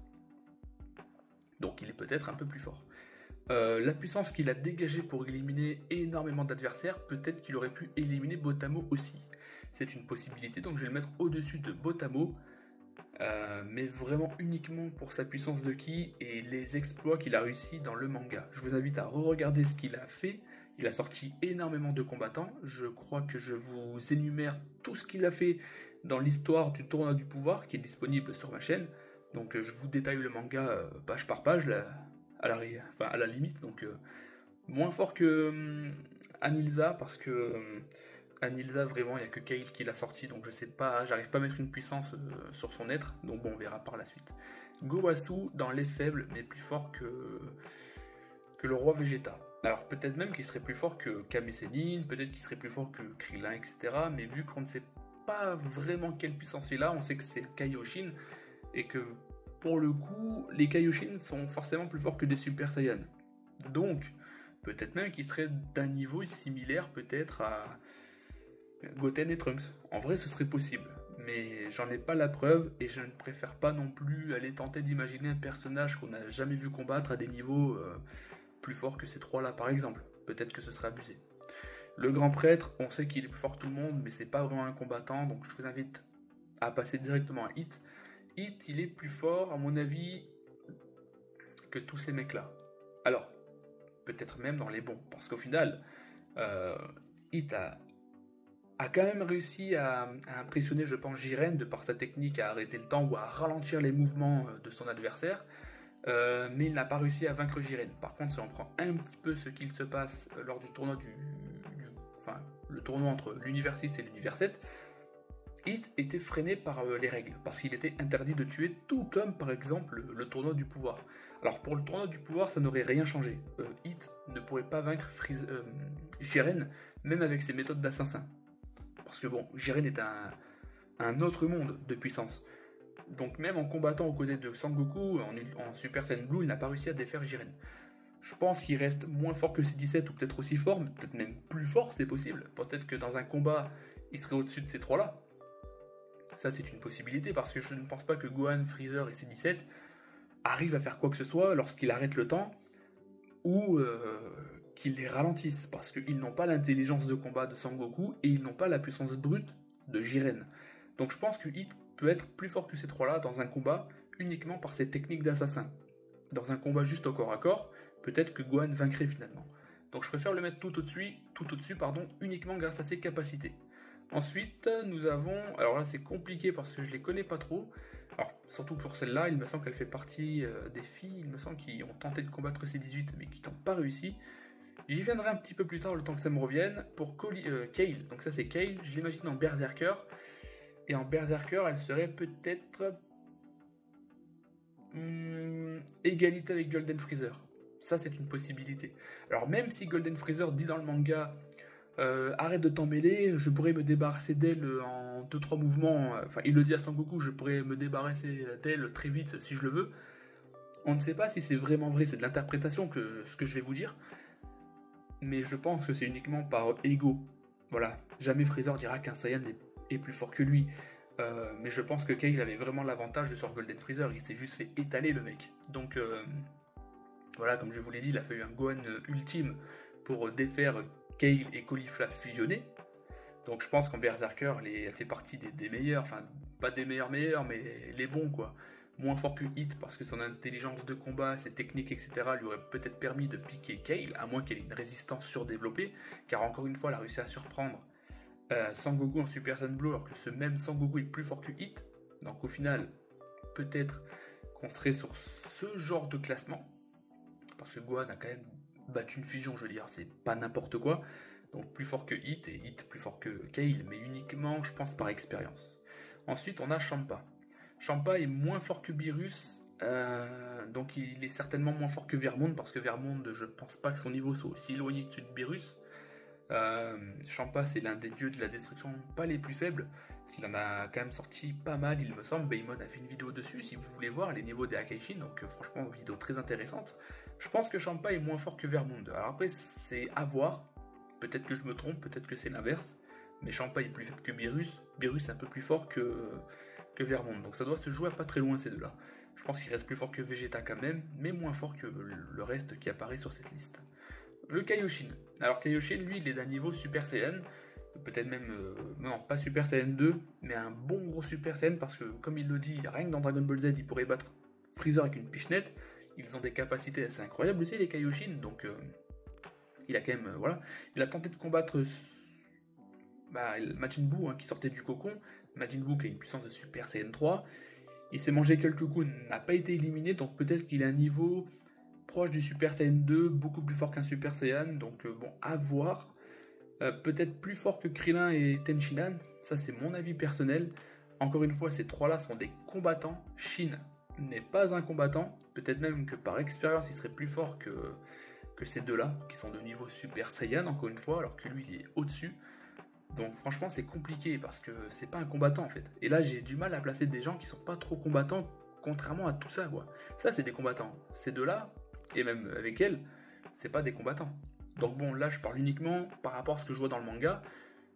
Donc il est peut-être un peu plus fort. La puissance qu'il a dégagée pour éliminer énormément d'adversaires, peut-être qu'il aurait pu éliminer Botamo aussi. C'est une possibilité, donc je vais le mettre au-dessus de Botamo, mais vraiment uniquement pour sa puissance de ki et les exploits qu'il a réussi dans le manga. Je vous invite à re-regarder ce qu'il a fait. Il a sorti énormément de combattants. Je crois que je vous énumère tout ce qu'il a fait dans l'histoire du tournoi du pouvoir qui est disponible sur ma chaîne. Donc je vous détaille le manga page par page, là, à la limite. Donc moins fort que Anilza, parce que Anilza, vraiment, il n'y a que Kale qui l'a sorti. Donc je sais pas, j'arrive pas à mettre une puissance sur son être. Donc bon, on verra par la suite. Gowasu, dans les faibles, mais plus fort que le roi Vegeta. Alors peut-être même qu'il serait plus fort que Kame Sennin, peut-être qu'il serait plus fort que Krillin, etc. Mais vu qu'on ne sait pas vraiment quelle puissance il a, on sait que c'est Kaioshin, et que pour le coup, les Kaioshin sont forcément plus forts que des Super Saiyans. Donc, peut-être même qu'il serait d'un niveau similaire peut-être à Goten et Trunks. En vrai, ce serait possible, mais j'en ai pas la preuve, et je ne préfère pas non plus aller tenter d'imaginer un personnage qu'on n'a jamais vu combattre à des niveaux... plus fort que ces trois-là, par exemple. Peut-être que ce serait abusé. Le grand prêtre, on sait qu'il est plus fort que tout le monde, mais c'est pas vraiment un combattant, donc je vous invite à passer directement à Hit. Hit, il est plus fort, à mon avis, que tous ces mecs-là. Alors, peut-être même dans les bons, parce qu'au final, Hit a quand même réussi à impressionner, je pense, Jiren, de par sa technique à arrêter le temps ou à ralentir les mouvements de son adversaire. Mais il n'a pas réussi à vaincre Jiren. Par contre, si on prend un petit peu ce qu'il se passe lors du tournoi enfin, le tournoi entre l'univers 6 et l'univers 7, Hit était freiné par les règles, parce qu'il était interdit de tuer, tout comme par exemple le tournoi du pouvoir. Alors pour le tournoi du pouvoir, ça n'aurait rien changé. Hit ne pourrait pas vaincre Jiren, même avec ses méthodes d'assassin. Parce que bon, Jiren est un autre monde de puissance. Donc même en combattant aux côtés de Sangoku, en Super Saiyan Blue, il n'a pas réussi à défaire Jiren. Je pense qu'il reste moins fort que C17, ou peut-être aussi fort, mais peut-être même plus fort, c'est possible. Peut-être que dans un combat, il serait au-dessus de ces trois-là. Ça, c'est une possibilité, parce que je ne pense pas que Gohan, Freezer et C17 arrivent à faire quoi que ce soit lorsqu'il arrête le temps, ou qu'ils les ralentissent, parce qu'ils n'ont pas l'intelligence de combat de Sangoku, et ils n'ont pas la puissance brute de Jiren. Donc je pense que Hit peut être plus fort que ces trois-là dans un combat uniquement par ses techniques d'assassin. Dans un combat juste au corps à corps, peut-être que Gohan vaincrait finalement. Donc je préfère le mettre tout au-dessus, uniquement grâce à ses capacités. Ensuite, nous avons... Alors là, c'est compliqué parce que je les connais pas trop. Alors, surtout pour celle-là, il me semble qu'elle fait partie des filles, il me semble, qui ont tenté de combattre C18, mais qui n'ont pas réussi. J'y viendrai un petit peu plus tard, le temps que ça me revienne. Pour Kale, donc ça c'est Kale, je l'imagine en Berserker. Et en Berserker, elle serait peut-être... égalité avec Golden Freezer. Ça, c'est une possibilité. Alors, même si Golden Freezer dit dans le manga arrête de t'en mêler, je pourrais me débarrasser d'elle en 2-3 mouvements. Enfin, il le dit à Sangoku, je pourrais me débarrasser d'elle très vite si je le veux. On ne sait pas si c'est vraiment vrai, c'est de l'interprétation ce que je vais vous dire. Mais je pense que c'est uniquement par ego. Voilà, jamais Freezer dira qu'un Saiyan est plus fort que lui. Mais je pense que Kale avait vraiment l'avantage de sur Golden Freezer, il s'est juste fait étaler le mec. Donc voilà, comme je vous l'ai dit, il a fallu un Gohan ultime pour défaire Kale et Caulifla fusionnés. Donc je pense qu'en Berserker, elle fait partie des meilleurs, enfin pas des meilleurs, mais les bons quoi. Moins fort que Hit parce que son intelligence de combat, ses techniques, etc. lui aurait peut-être permis de piquer Kale, à moins qu'elle ait une résistance surdéveloppée, car encore une fois, elle a réussi à surprendre Sangoku en Super Saiyan Blue, alors que ce même Sangoku est plus fort que Hit. Donc au final, peut-être qu'on serait sur ce genre de classement, parce que Gohan a quand même battu une fusion, je veux dire, c'est pas n'importe quoi. Donc plus fort que Hit, et Hit plus fort que Kale, mais uniquement, je pense, par expérience. Ensuite, on a Champa. Champa est moins fort que Beerus, donc il est certainement moins fort que Vermonde, parce que Vermonde, je pense pas que son niveau soit aussi éloigné de celui de Beerus. Champa, c'est l'un des dieux de la destruction pas les plus faibles, parce qu'il en a quand même sorti pas mal, il me semble. Baemon a fait une vidéo dessus, si vous voulez voir les niveaux des Akaishin, donc franchement, vidéo très intéressante. Je pense que Champa est moins fort que Vermonde. Alors après, c'est à voir, peut-être que je me trompe, peut-être que c'est l'inverse, mais Champa est plus faible que Beerus, Beerus est un peu plus fort que Vermonde, donc ça doit se jouer à pas très loin ces deux-là. Je pense qu'il reste plus fort que Vegeta quand même, mais moins fort que le reste qui apparaît sur cette liste. Le Kaioshin. Alors Kaioshin, lui, il est d'un niveau Super Saiyan, peut-être même, non, pas Super Saiyan 2, mais un bon gros Super Saiyan, parce que comme il le dit, rien que dans Dragon Ball Z, il pourrait battre Freezer avec une pichenette. Ils ont des capacités assez incroyables aussi, les Kaioshin, donc il a quand même, voilà, il a tenté de combattre Majin Buu, hein, qui sortait du cocon. Majin Buu qui a une puissance de Super Saiyan 3, il s'est mangé quelques coups, n'a pas été éliminé, donc peut-être qu'il a un niveau proche du Super Saiyan 2, beaucoup plus fort qu'un Super Saiyan, donc bon, à voir. Peut-être plus fort que Krillin et Tenshinhan, ça c'est mon avis personnel. Encore une fois, ces trois-là sont des combattants. Shin n'est pas un combattant, peut-être même que par expérience il serait plus fort que ces deux-là, qui sont de niveau Super Saiyan, encore une fois, alors que lui il est au-dessus. Donc franchement c'est compliqué parce que c'est pas un combattant en fait. Et là j'ai du mal à placer des gens qui sont pas trop combattants, contrairement à tout ça quoi. Ça c'est des combattants. Ces deux-là, et même avec elle, c'est pas des combattants. Donc bon, là je parle uniquement par rapport à ce que je vois dans le manga.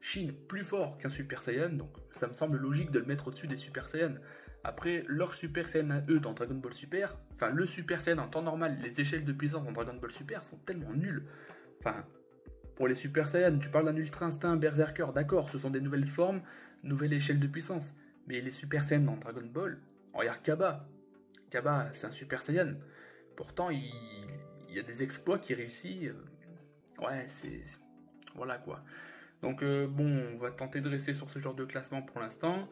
Shin plus fort qu'un Super Saiyan, donc ça me semble logique de le mettre au-dessus des Super Saiyan. Après, leur Super Saiyan à eux dans Dragon Ball Super, enfin le Super Saiyan en temps normal, les échelles de puissance dans Dragon Ball Super sont tellement nulles. Enfin, pour les Super Saiyan, tu parles d'un Ultra Instinct, Berserker, d'accord, ce sont des nouvelles formes, nouvelle échelle de puissance. Mais les Super Saiyan dans Dragon Ball, regarde Kaba. Kaba, c'est un Super Saiyan. Pourtant, il y a des exploits qui réussit. Ouais, c'est... Voilà quoi. Donc bon, on va tenter de rester sur ce genre de classement pour l'instant.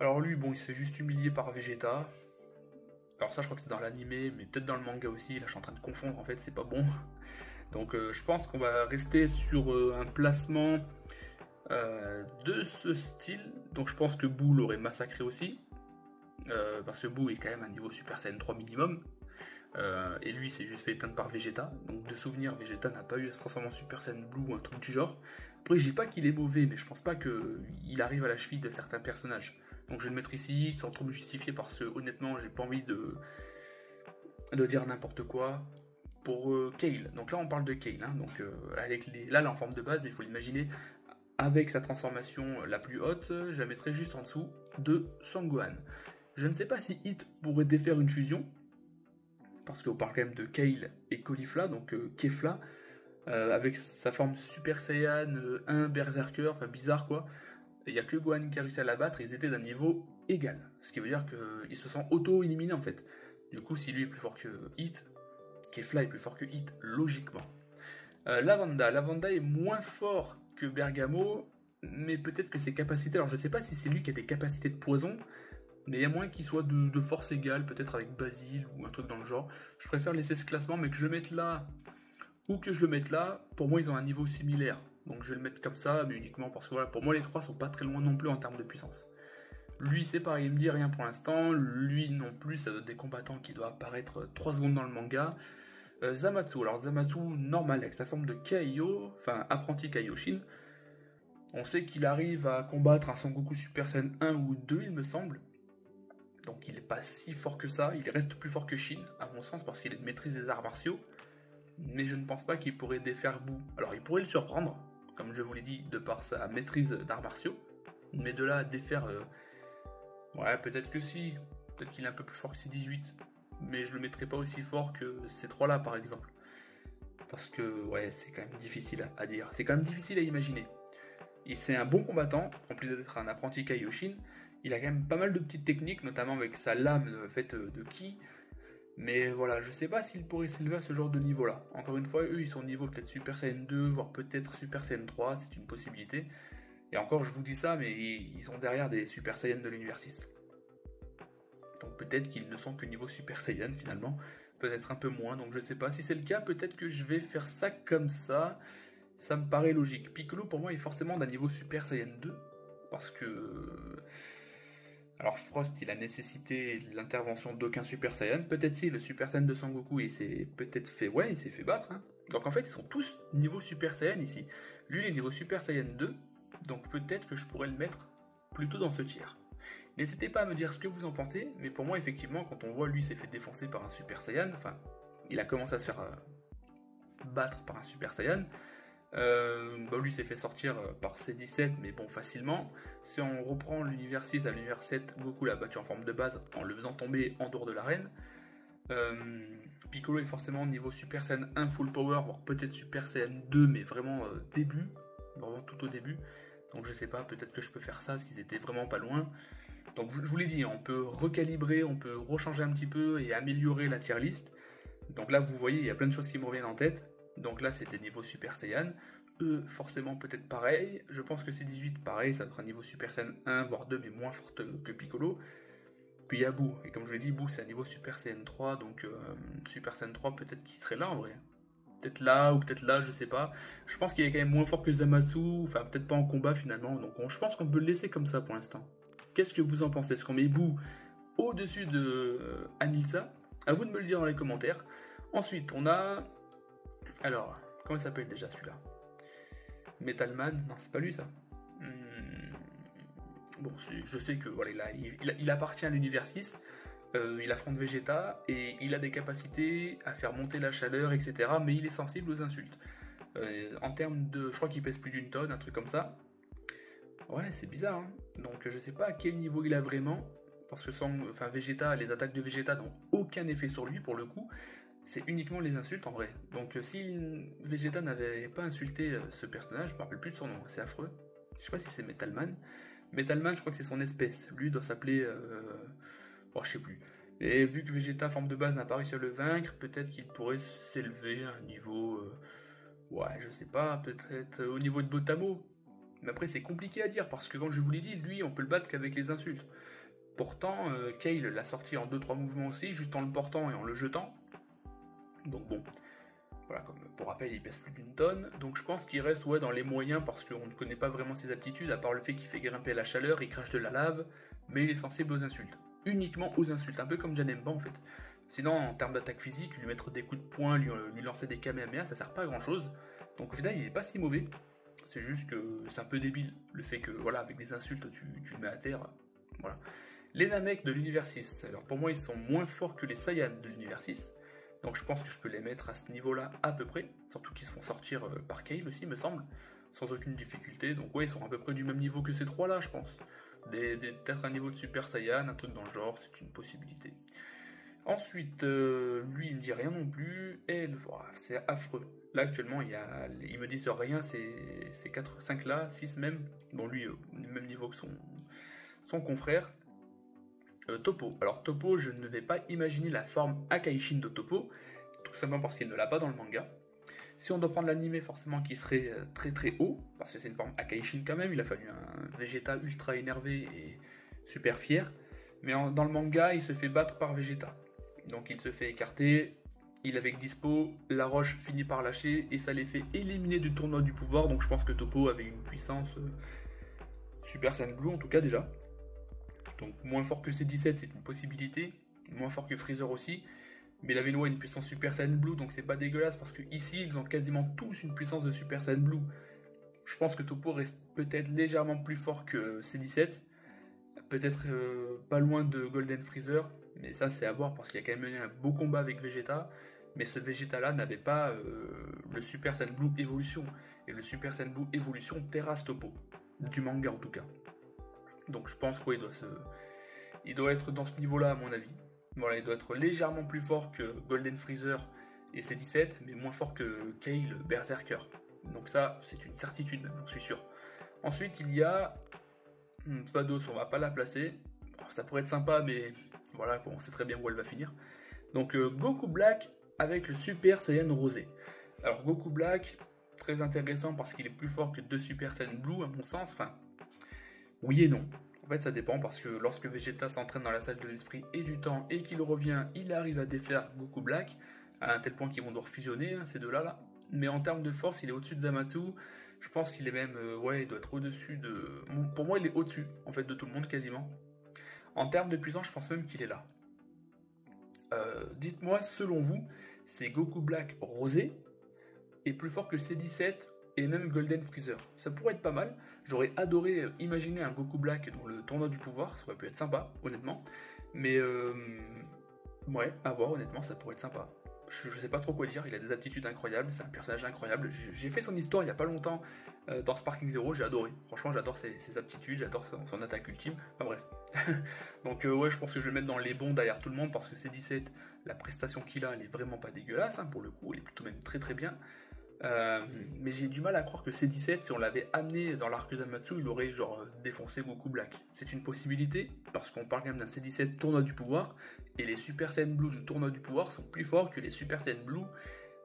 Alors lui, bon, il se fait juste humilier par Vegeta. Alors ça, je crois que c'est dans l'animé, mais peut-être dans le manga aussi. Là, je suis en train de confondre, en fait, c'est pas bon. Donc je pense qu'on va rester sur un placement de ce style. Donc je pense que Buu l'aurait massacré aussi. Parce que Buu est quand même un niveau Super Saiyan 3 minimum. Et lui, c'est juste fait éteindre par Vegeta. Donc de souvenir, Vegeta n'a pas eu à se transformer en Super Saiyan Blue ou un truc du genre. Après, je dis pas qu'il est mauvais, mais je pense pas qu'il arrive à la cheville de certains personnages. Donc je vais le mettre ici, sans trop me justifier, parce que honnêtement, j'ai pas envie de dire n'importe quoi. Pour Kale, donc là on parle de Kale, hein, donc là elle est en forme de base, mais il faut l'imaginer avec sa transformation la plus haute, je la mettrai juste en dessous de Sangohan. Je ne sais pas si Hit pourrait défaire une fusion, parce qu'on parle quand même de Kale et Caulifla, donc Kefla, avec sa forme Super Saiyan 1 Berserker, enfin bizarre quoi. il n'y a que Gohan qui a réussi à l'abattre, et ils étaient d'un niveau égal. Ce qui veut dire qu'ils se sont auto-éliminés en fait. Du coup, si lui est plus fort que Hit, Kefla est plus fort que Hit, logiquement. Lavanda est moins fort que Bergamo, mais peut-être que ses capacités... Alors je sais pas si c'est lui qui a des capacités de poison, mais il y a moins qu'il soit de force égale, peut-être avec Basile ou un truc dans le genre. Je préfère laisser ce classement, mais que je le mette là, ou que je le mette là, pour moi ils ont un niveau similaire. Donc je vais le mettre comme ça, mais uniquement parce que voilà, pour moi les trois sont pas très loin non plus en termes de puissance. Lui c'est pareil, il me dit rien pour l'instant, lui non plus, ça doit être des combattants qui doivent apparaître 3 secondes dans le manga. Zamatsu, alors Zamatsu normal avec sa forme de Kaio, enfin apprenti Kaioshin, on sait qu'il arrive à combattre un Son Goku Super Saiyan 1 ou 2 il me semble, donc il n'est pas si fort que ça, il reste plus fort que Shin à mon sens parce qu'il a une maîtrise des arts martiaux, mais je ne pense pas qu'il pourrait défaire Boo. Alors il pourrait le surprendre, comme je vous l'ai dit, de par sa maîtrise d'arts martiaux, mais de là à défaire... Ouais, peut-être que si, peut-être qu'il est un peu plus fort que ses 18, mais je le mettrai pas aussi fort que ces trois-là, par exemple. Parce que, ouais, c'est quand même difficile à dire. C'est quand même difficile à imaginer. Et c'est un bon combattant, en plus d'être un apprenti Kaioshin. Il a quand même pas mal de petites techniques, notamment avec sa lame faite de ki. Mais voilà, je sais pas s'il pourrait s'élever à ce genre de niveau-là. Encore une fois, eux, ils sont au niveau peut-être Super Saiyan 2, voire peut-être Super Saiyan 3, c'est une possibilité. Et encore, je vous dis ça, mais ils sont derrière des Super Saiyan de l'univers 6. Donc peut-être qu'ils ne sont que niveau Super Saiyan finalement, peut-être un peu moins, donc je sais pas. Si c'est le cas, peut-être que je vais faire ça comme ça me paraît logique. Piccolo pour moi est forcément d'un niveau Super Saiyan 2, parce que... Alors Frost, il a nécessité l'intervention d'aucun Super Saiyan, peut-être si le Super Saiyan de Sangoku, il s'est peut-être fait... Ouais, il s'est fait battre, hein. Donc en fait, ils sont tous niveau Super Saiyan ici. Lui, il est niveau Super Saiyan 2, donc peut-être que je pourrais le mettre plutôt dans ce tiers. N'hésitez pas à me dire ce que vous en pensez, mais pour moi, effectivement, quand on voit lui s'est fait défoncer par un Super Saiyan, enfin, il a commencé à se faire battre par un Super Saiyan, lui s'est fait sortir par C17, mais bon, facilement. Si on reprend l'univers 6 à l'univers 7, Goku l'a battu en forme de base en le faisant tomber en dehors de l'arène. Piccolo est forcément niveau Super Saiyan 1 full power, voire peut-être Super Saiyan 2, mais vraiment début, vraiment tout au début. Donc je sais pas, peut-être que je peux faire ça s'ils étaient vraiment pas loin. Donc je vous l'ai dit, on peut recalibrer, on peut rechanger un petit peu et améliorer la tier list. Donc là vous voyez, il y a plein de choses qui me reviennent en tête. Donc là c'était niveau Super Saiyan. Eux forcément peut-être pareil. Je pense que c'est 18 pareil, ça va être un niveau Super Saiyan 1 voire 2 mais moins forte que Piccolo. Puis il y a Boo, et comme je l'ai dit, Boo c'est un niveau Super Saiyan 3, donc Super Saiyan 3 peut-être qu'il serait là en vrai. Peut-être là, ou peut-être là, je sais pas. Je pense qu'il est quand même moins fort que Zamasu, enfin peut-être pas en combat finalement, donc je pense qu'on peut le laisser comme ça pour l'instant. Qu'est-ce que vous en pensez? Est-ce qu'on met Boo au-dessus de Anilsa? À vous de me le dire dans les commentaires. Ensuite, on a... Alors, comment il s'appelle déjà celui-là? Metalman? Non, c'est pas lui ça. Bon, je sais que voilà, il appartient à l'univers 6, il affronte Vegeta, et il a des capacités à faire monter la chaleur, etc. Mais il est sensible aux insultes. En termes de... Je crois qu'il pèse plus d'une tonne, un truc comme ça. Ouais, c'est bizarre, hein. Donc je sais pas à quel niveau il a vraiment, parce que Vegeta, les attaques de Vegeta n'ont aucun effet sur lui pour le coup, c'est uniquement les insultes en vrai. Donc si Vegeta n'avait pas insulté ce personnage, je me rappelle plus de son nom, c'est affreux. Je sais pas si c'est Metalman. Metalman, je crois que c'est son espèce. Lui doit s'appeler... Oh, je sais plus. Et vu que Vegeta, forme de base, n'a pas réussi à le vaincre, peut-être qu'il pourrait s'élever à un niveau... Ouais, je sais pas, peut-être au niveau de Botamo. Mais après, c'est compliqué à dire, parce que comme je vous l'ai dit, lui, on peut le battre qu'avec les insultes. Pourtant, Kale l'a sorti en 2-3 mouvements aussi, juste en le portant et en le jetant. Donc bon, voilà, comme pour rappel, il pèse plus d'une tonne. Donc je pense qu'il reste dans les moyens, parce qu'on ne connaît pas vraiment ses aptitudes, à part le fait qu'il fait grimper la chaleur, il crache de la lave, mais il est sensible aux insultes. Uniquement aux insultes, un peu comme Janemba en fait. Sinon, en termes d'attaque physique, lui mettre des coups de poing, lui lancer des Kamehameha, ça sert pas à grand chose. Donc au final, il est pas si mauvais. C'est juste que c'est un peu débile, le fait que, voilà, avec des insultes, tu le mets à terre, voilà. Les Namek de l'univers 6, alors pour moi, ils sont moins forts que les Saiyans de l'univers 6, donc je pense que je peux les mettre à ce niveau-là à peu près, surtout qu'ils se font sortir par Kale aussi, me semble, sans aucune difficulté, donc ouais, ils sont à peu près du même niveau que ces trois-là, je pense. Peut-être un niveau de Super Saiyan, un truc dans le genre, c'est une possibilité. Ensuite, lui, il me dit rien non plus, et c'est affreux. Là actuellement ils me disent rien, ces 4, 5 là, 6 même, bon lui au même niveau que son confrère. Toppo. Alors Toppo, je ne vais pas imaginer la forme Akaishin de Toppo, tout simplement parce qu'il ne l'a pas dans le manga. Si on doit prendre l'animé forcément qui serait très très haut, parce que c'est une forme Akaishin quand même, il a fallu un Vegeta ultra énervé et super fier, mais dans le manga il se fait battre par Vegeta. Donc il se fait écarter, il avec dispo, la roche finit par lâcher et ça les fait éliminer du tournoi du pouvoir, donc je pense que Toppo avait une puissance Super Saiyan Blue en tout cas déjà. Donc moins fort que C17 c'est une possibilité, moins fort que Freezer aussi, mais la Venoa a une puissance Super Saiyan Blue donc c'est pas dégueulasse parce que ici ils ont quasiment tous une puissance de Super Saiyan Blue. Je pense que Toppo reste peut-être légèrement plus fort que C17, peut-être pas loin de Golden Freezer, mais ça c'est à voir parce qu'il y a quand même mené un beau combat avec Vegeta, mais ce Vegeta là n'avait pas le Super Saiyan Blue Evolution, et le Super Saiyan Blue Evolution terrasse Toppo, du manga en tout cas. Donc je pense qu'il il doit être dans ce niveau là à mon avis. Voilà, il doit être légèrement plus fort que Golden Freezer et C17, mais moins fort que Kale le Berserker. Donc ça, c'est une certitude même, j'en suis sûr. Ensuite, il y a Vados, on va pas la placer. Alors, ça pourrait être sympa, mais voilà, on sait très bien où elle va finir. Donc Goku Black avec le Super Saiyan Rosé. Alors Goku Black, très intéressant parce qu'il est plus fort que deux Super Saiyan Blue à mon sens. Enfin, oui et non. En fait, ça dépend parce que lorsque Vegeta s'entraîne dans la salle de l'esprit et du temps et qu'il revient, il arrive à défaire Goku Black à un tel point qu'ils vont devoir fusionner ces deux-là. Là. Mais en termes de force, il est au-dessus de Zamatsu. Je pense qu'il est même, ouais, il doit être au-dessus de. Pour moi, il est au-dessus en fait de tout le monde quasiment. En termes de puissance, je pense même qu'il est là. Dites-moi, selon vous, c'est Goku Black Rosé est plus fort que C17 et même Golden Freezer. Ça pourrait être pas mal. J'aurais adoré imaginer un Goku Black dans le tournoi du pouvoir, ça aurait pu être sympa, honnêtement. Mais ouais, à voir, honnêtement, ça pourrait être sympa. Je sais pas trop quoi dire, il a des aptitudes incroyables, c'est un personnage incroyable. J'ai fait son histoire il y a pas longtemps dans Sparking Zero, j'ai adoré. Franchement, j'adore ses aptitudes, j'adore son attaque ultime. Enfin bref. Donc ouais, je pense que je vais le mettre dans les bons derrière tout le monde parce que C17, la prestation qu'il a, elle est vraiment pas dégueulasse, hein, pour le coup, elle est plutôt même très très bien. Mais j'ai du mal à croire que C17, si on l'avait amené dans l'arc Zamatsu, il aurait genre défoncé Goku Black. C'est une possibilité, parce qu'on parle quand même d'un C17 tournoi du pouvoir, et les Super Saiyan Blue du tournoi du pouvoir sont plus forts que les Super Saiyan Blue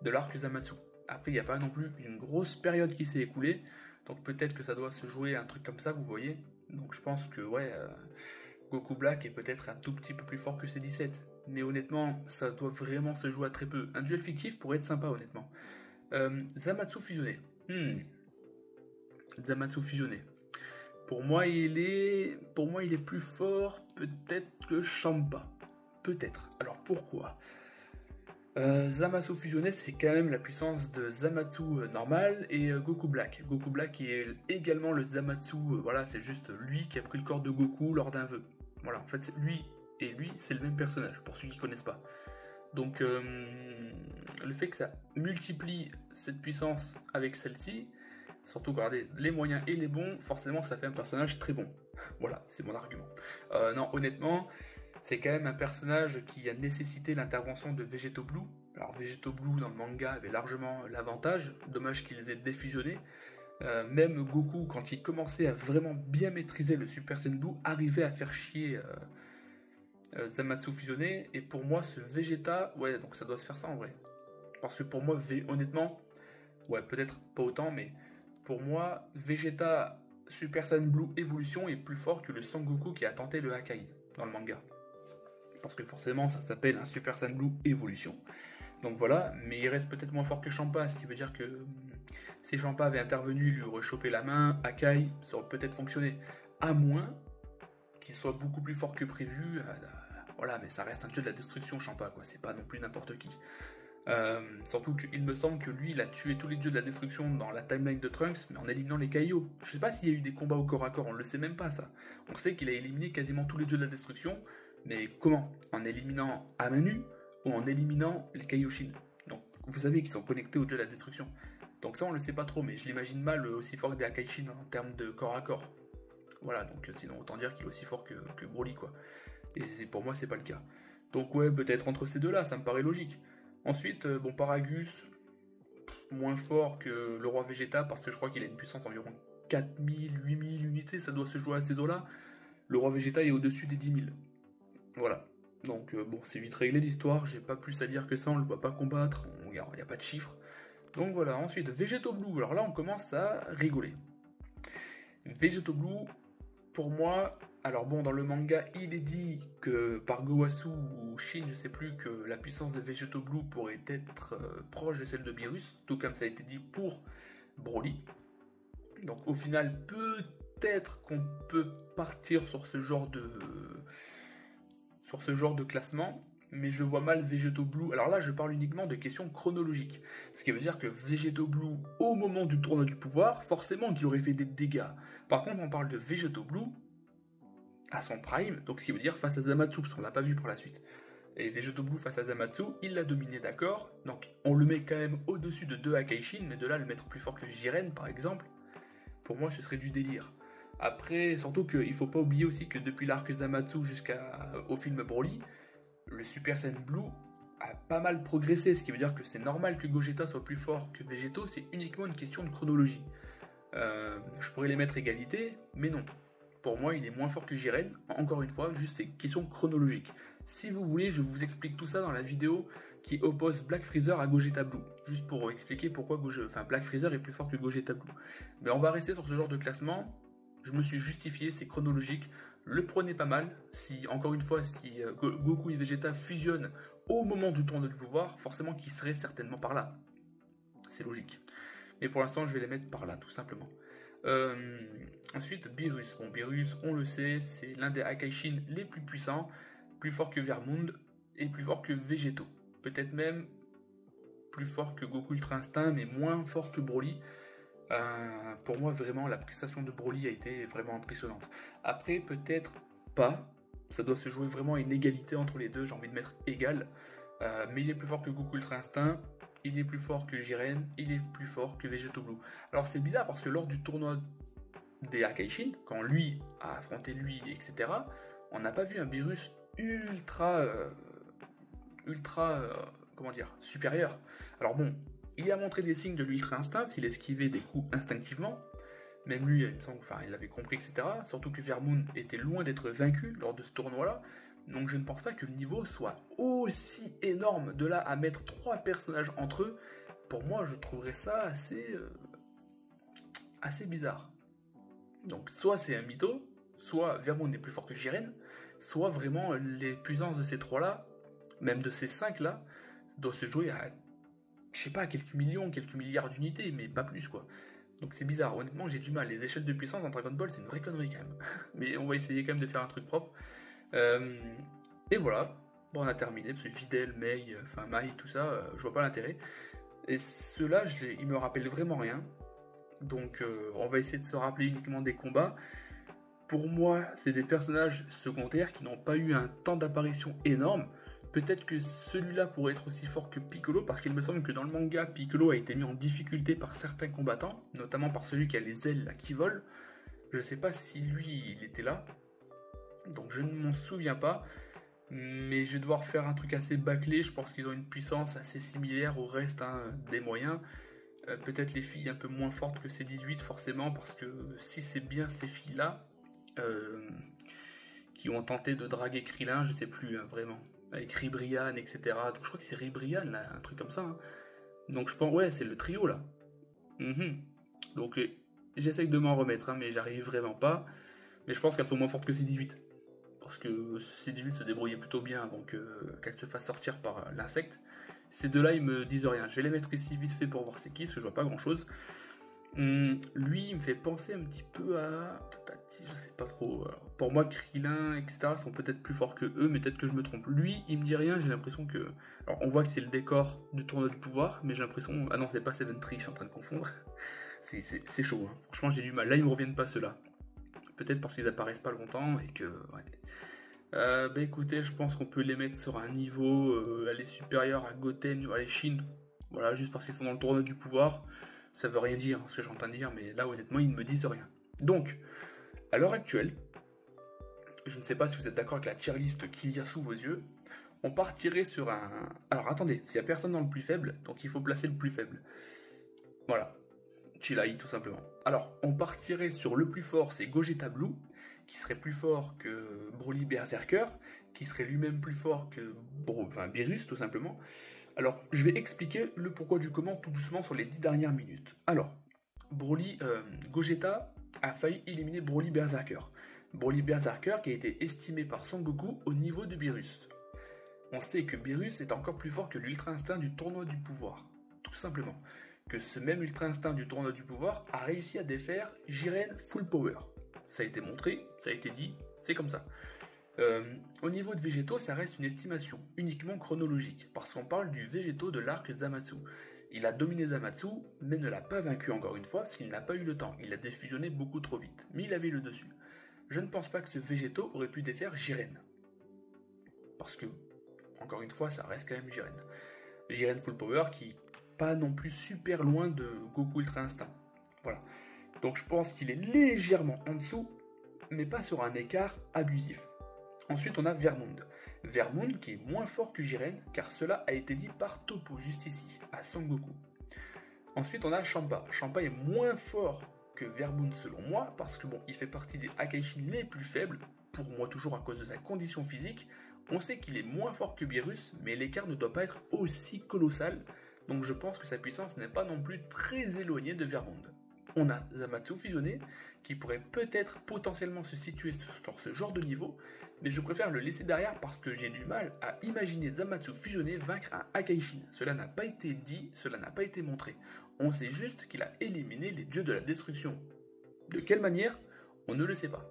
de l'arc Zamatsu. Après, il n'y a pas non plus une grosse période qui s'est écoulée, donc peut-être que ça doit se jouer un truc comme ça, vous voyez. Donc je pense que ouais, Goku Black est peut-être un tout petit peu plus fort que C17. Mais honnêtement, ça doit vraiment se jouer à très peu. Un duel fictif pourrait être sympa, honnêtement. Zamatsu fusionné. Zamatsu fusionné. Pour moi, il est plus fort peut-être que Champa. Peut-être. Alors pourquoi Zamatsu fusionné, c'est quand même la puissance de Zamatsu normal et Goku Black. Goku Black qui est également le Zamatsu, voilà, c'est juste lui qui a pris le corps de Goku lors d'un vœu. Voilà, en fait, lui, c'est le même personnage, pour ceux qui ne connaissent pas. Donc, le fait que ça multiplie cette puissance avec celle-ci, surtout garder les moyens et les bons, forcément ça fait un personnage très bon. Voilà, c'est mon argument. Non, honnêtement, c'est quand même un personnage qui a nécessité l'intervention de Vegeto Blue. Alors Vegeto Blue dans le manga avait largement l'avantage, dommage qu'ils aient défusionné. Même Goku, quand il commençait à vraiment bien maîtriser le Super Saiyan Blue, arrivait à faire chier Zamatsu fusionné, et pour moi ce Vegeta, ouais, donc ça doit se faire ça en vrai. Parce que pour moi, honnêtement, ouais, peut-être pas autant, mais pour moi, Vegeta Super Saiyan Blue Evolution est plus fort que le Sangoku qui a tenté le Hakai dans le manga. Parce que forcément, ça s'appelle un Super Saiyan Blue Evolution. Donc voilà, mais il reste peut-être moins fort que Champa, ce qui veut dire que si Champa avait intervenu, lui aurait chopé la main, Hakai, ça aurait peut-être fonctionné. À moins qu'il soit beaucoup plus fort que prévu. Voilà, mais ça reste un dieu de la destruction, Champa, quoi. C'est pas non plus n'importe qui. Surtout qu'il me semble que lui, il a tué tous les dieux de la destruction dans la timeline de Trunks, mais en éliminant les Kaio. Je sais pas s'il y a eu des combats au corps à corps, on le sait même pas ça. On sait qu'il a éliminé quasiment tous les dieux de la destruction, mais comment? En éliminant Amanu ou en éliminant les Kaioshin? Donc vous savez qu'ils sont connectés aux dieux de la destruction. Donc ça on le sait pas trop, mais je l'imagine mal aussi fort que des Akaishin en termes de corps à corps. Voilà, donc sinon autant dire qu'il est aussi fort que Broly, quoi. Et pour moi c'est pas le cas. Donc ouais, peut-être entre ces deux-là, ça me paraît logique. Ensuite, bon, Paragus, moins fort que le roi Vegeta, parce que je crois qu'il a une puissance d'environ 4000, 8000 unités, ça doit se jouer à ces eaux-là. Le roi Vegeta est au-dessus des 10 000. Voilà. Donc bon, c'est vite réglé l'histoire, j'ai pas plus à dire que ça, on le voit pas combattre, il n'y a pas de chiffres. Donc voilà, ensuite, Vegeto Blue, alors là on commence à rigoler. Vegeto Blue, pour moi, alors bon, dans le manga, il est dit que par Gowasu ou Shin, je sais plus, que la puissance de Vegeto Blue pourrait être proche de celle de Beerus, tout comme ça a été dit pour Broly. Donc au final, peut-être qu'on peut partir sur ce genre de classement, mais je vois mal Vegeto Blue. Alors là, je parle uniquement de questions chronologiques. Ce qui veut dire que Vegeto Blue, au moment du tournoi du pouvoir, forcément qu'il aurait fait des dégâts. Par contre, on parle de Vegeto Blue à son prime, donc ce qui veut dire face à Zamatsu, parce qu'on l'a pas vu pour la suite. Et Vegeto Blue face à Zamatsu, il l'a dominé, d'accord. Donc on le met quand même au-dessus de 2 Akaishin, mais de là le mettre plus fort que Jiren, par exemple, pour moi ce serait du délire. Après, surtout qu'il faut pas oublier aussi que depuis l'arc Zamatsu jusqu'au film Broly, le Super Saiyan Blue a pas mal progressé, ce qui veut dire que c'est normal que Gogeta soit plus fort que Vegeto, c'est uniquement une question de chronologie. Je pourrais les mettre égalité, mais non. Pour moi, il est moins fort que Jiren, encore une fois, juste c'est question chronologique. Si vous voulez, je vous explique tout ça dans la vidéo qui oppose Black Freezer à Gogeta Blue, juste pour expliquer pourquoi Black Freezer est plus fort que Gogeta Blue. Mais on va rester sur ce genre de classement, je me suis justifié, c'est chronologique, le prenez pas mal, si Goku et Vegeta fusionnent au moment du tournoi du pouvoir, forcément qu'ils seraient certainement par là. C'est logique. Mais pour l'instant, je vais les mettre par là, tout simplement. Ensuite, Beerus. Bon, Beerus, on le sait, c'est l'un des Akaishin les plus puissants, plus fort que Vermund et plus fort que Vegeto. Peut-être même plus fort que Goku Ultra Instinct, mais moins fort que Broly. Pour moi, vraiment, la prestation de Broly a été vraiment impressionnante. Après, peut-être pas. Ça doit se jouer vraiment à une égalité entre les deux. J'ai envie de mettre égal. Mais il est plus fort que Goku Ultra Instinct. Il est plus fort que Jiren. Il est plus fort que Vegeto Blue. Alors, c'est bizarre parce que lors du tournoi des Akaishin, quand lui a affronté lui, etc., on n'a pas vu un Beerus ultra supérieur. Alors bon, il a montré des signes de l'ultra instinct, il esquivait des coups instinctivement, même lui, il avait compris, etc. Surtout que Vermund était loin d'être vaincu lors de ce tournoi-là, donc je ne pense pas que le niveau soit aussi énorme. De là à mettre 3 personnages entre eux, pour moi, je trouverais ça assez bizarre. Donc soit c'est un mytho, soit Vermund est plus fort que Jiren, soit vraiment les puissances de ces 3-là, même de ces 5-là, doivent se jouer à, je sais pas, quelques millions, quelques milliards d'unités, mais pas plus, quoi. Donc c'est bizarre, honnêtement, j'ai du mal. Les échelles de puissance dans Dragon Ball, c'est une vraie connerie, quand même. Mais on va essayer quand même de faire un truc propre. Et voilà, bon, on a terminé, parce que Videl, Mei, tout ça, je vois pas l'intérêt. Et ceux-là, ils me rappellent vraiment rien. Donc on va essayer de se rappeler uniquement des combats. Pour moi, c'est des personnages secondaires qui n'ont pas eu un temps d'apparition énorme. Peut-être que celui-là pourrait être aussi fort que Piccolo, parce qu'il me semble que dans le manga, Piccolo a été mis en difficulté par certains combattants, notamment par celui qui a les ailes là, qui volent. Je ne sais pas si lui, il était là, donc je ne m'en souviens pas, mais je vais devoir faire un truc assez bâclé. Je pense qu'ils ont une puissance assez similaire au reste des moyens. Peut-être les filles un peu moins fortes que ces 18, forcément, parce que si c'est bien ces filles-là qui ont tenté de draguer Krillin, je sais plus, vraiment. Avec Ribrianne, etc. Donc je crois que c'est Ribrianne, là, un truc comme ça. Hein. Donc je pense, ouais, c'est le trio, là. Donc j'essaye de m'en remettre, hein, mais j'arrive vraiment pas. Mais je pense qu'elles sont moins fortes que ces 18. Parce que ces 18 se débrouillaient plutôt bien avant qu'elles se fassent sortir par l'insecte. Ces deux-là, ils me disent rien. Je vais les mettre ici vite fait pour voir c'est qui, parce que je vois pas grand-chose. Lui, il me fait penser un petit peu à... Je sais pas trop. Alors, pour moi, Krillin, etc. sont peut-être plus forts que eux, mais peut-être que je me trompe. Lui, il me dit rien, j'ai l'impression que... Alors, on voit que c'est le décor du tournoi du pouvoir, mais j'ai l'impression... Ah non, c'est pas Seven Tree, je suis en train de confondre. C'est chaud, hein. Franchement, j'ai du mal. Là, ils me reviennent pas, ceux-là. Peut-être parce qu'ils apparaissent pas longtemps, et que... Ouais. Écoutez, je pense qu'on peut les mettre sur un niveau... aller supérieur à Goten, à Shin. Voilà, juste parce qu'ils sont dans le tournoi du pouvoir. Ça veut rien dire, ce que j'entends dire, mais là, honnêtement, ils ne me disent rien. Donc... À l'heure actuelle, je ne sais pas si vous êtes d'accord avec la tier list qu'il y a sous vos yeux, on partirait sur un... Alors attendez, il n'y a personne dans le plus faible, donc il faut placer le plus faible. Voilà, Chillai tout simplement. Alors, on partirait sur le plus fort, c'est Gogeta Blue, qui serait plus fort que Broly Berserker, qui serait lui-même plus fort que Beerus tout simplement. Alors, je vais expliquer le pourquoi du comment tout doucement sur les 10 dernières minutes. Alors, Gogeta a failli éliminer Broly Berserker. Broly Berserker qui a été estimé par Sangoku au niveau de Beerus. On sait que Beerus est encore plus fort que l'Ultra Instinct du tournoi du pouvoir. Tout simplement. Que ce même Ultra Instinct du tournoi du pouvoir a réussi à défaire Jiren Full Power. Ça a été montré, ça a été dit, c'est comme ça. Au niveau de Végétaux, ça reste une estimation uniquement chronologique, parce qu'on parle du Végétaux de l'arc Zamatsu. Il a dominé Zamatsu, mais ne l'a pas vaincu encore une fois, parce qu'il n'a pas eu le temps. Il l'a défusionné beaucoup trop vite, mais il avait le dessus. Je ne pense pas que ce Végétaux aurait pu défaire Jiren. Parce que, encore une fois, ça reste quand même Jiren. Jiren Full Power qui pas non plus super loin de Goku Ultra Instinct. Voilà. Donc je pense qu'il est légèrement en dessous, mais pas sur un écart abusif. Ensuite, on a Vermund. Vermund qui est moins fort que Jiren, car cela a été dit par Toppo, juste ici, à Sangoku. Ensuite, on a Champa. Champa est moins fort que Vermund selon moi, parce que bon, il fait partie des Akaishin les plus faibles, pour moi toujours à cause de sa condition physique. On sait qu'il est moins fort que Beerus, mais l'écart ne doit pas être aussi colossal, donc je pense que sa puissance n'est pas non plus très éloignée de Vermund. On a Zamatsu fusionné, qui pourrait peut-être potentiellement se situer sur ce genre de niveau, mais je préfère le laisser derrière parce que j'ai du mal à imaginer Zamatsu fusionné vaincre un Akaishin. Cela n'a pas été dit, cela n'a pas été montré. On sait juste qu'il a éliminé les dieux de la destruction. De quelle manière? On ne le sait pas.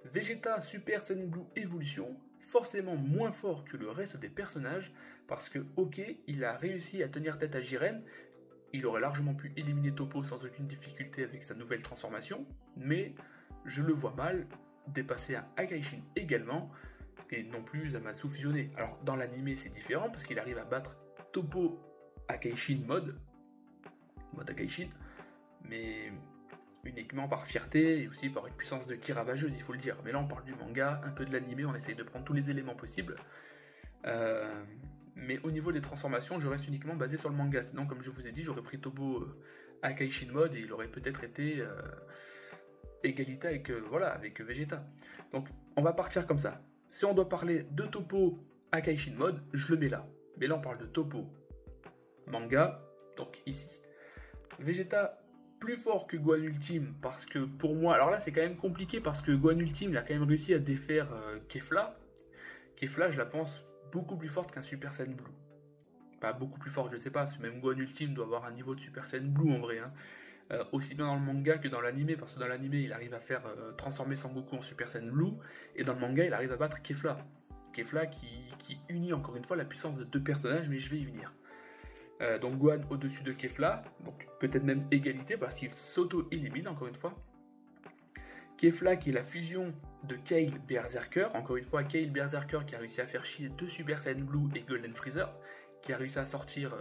Vegeta Super Saiyan Blue Evolution, forcément moins fort que le reste des personnages, parce que ok, il a réussi à tenir tête à Jiren, il aurait largement pu éliminer Toppo sans aucune difficulté avec sa nouvelle transformation, mais je le vois mal dépasser un Akaishin également, et non plus Zamatsu fusionné. Alors dans l'anime c'est différent, parce qu'il arrive à battre Toppo Akaishin mode Akaishin, mais uniquement par fierté et aussi par une puissance de ki ravageuse, il faut le dire. Mais là on parle du manga, un peu de l'anime, on essaye de prendre tous les éléments possibles. Mais au niveau des transformations, je reste uniquement basé sur le manga. Sinon, comme je vous ai dit, j'aurais pris Toppo Akaishin mode et il aurait peut-être été égalité avec, avec Vegeta. Donc on va partir comme ça. Si on doit parler de Toppo Akaishin mode, je le mets là. Mais là on parle de Toppo manga, donc ici. Vegeta plus fort que Gohan Ultime, parce que pour moi, alors là c'est quand même compliqué parce que Gohan Ultime il a quand même réussi à défaire Kefla. Kefla je la pense beaucoup plus forte qu'un Super Saiyan Blue. Pas beaucoup plus forte, je sais pas, même Gohan Ultime doit avoir un niveau de Super Saiyan Blue en vrai. Hein. Aussi bien dans le manga que dans l'anime, parce que dans l'anime il arrive à faire transformer Sangoku en Super Saiyan Blue, et dans le manga il arrive à battre Kefla. Kefla qui unit encore une fois la puissance de deux personnages, mais je vais y venir. Donc Gohan au-dessus de Kefla, donc peut-être même égalité parce qu'il s'auto-élimine encore une fois. Kefla qui est la fusion de Kale Berserker, encore une fois Kale Berserker qui a réussi à faire chier deux Super Saiyan Blue et Golden Freezer, qui a réussi à sortir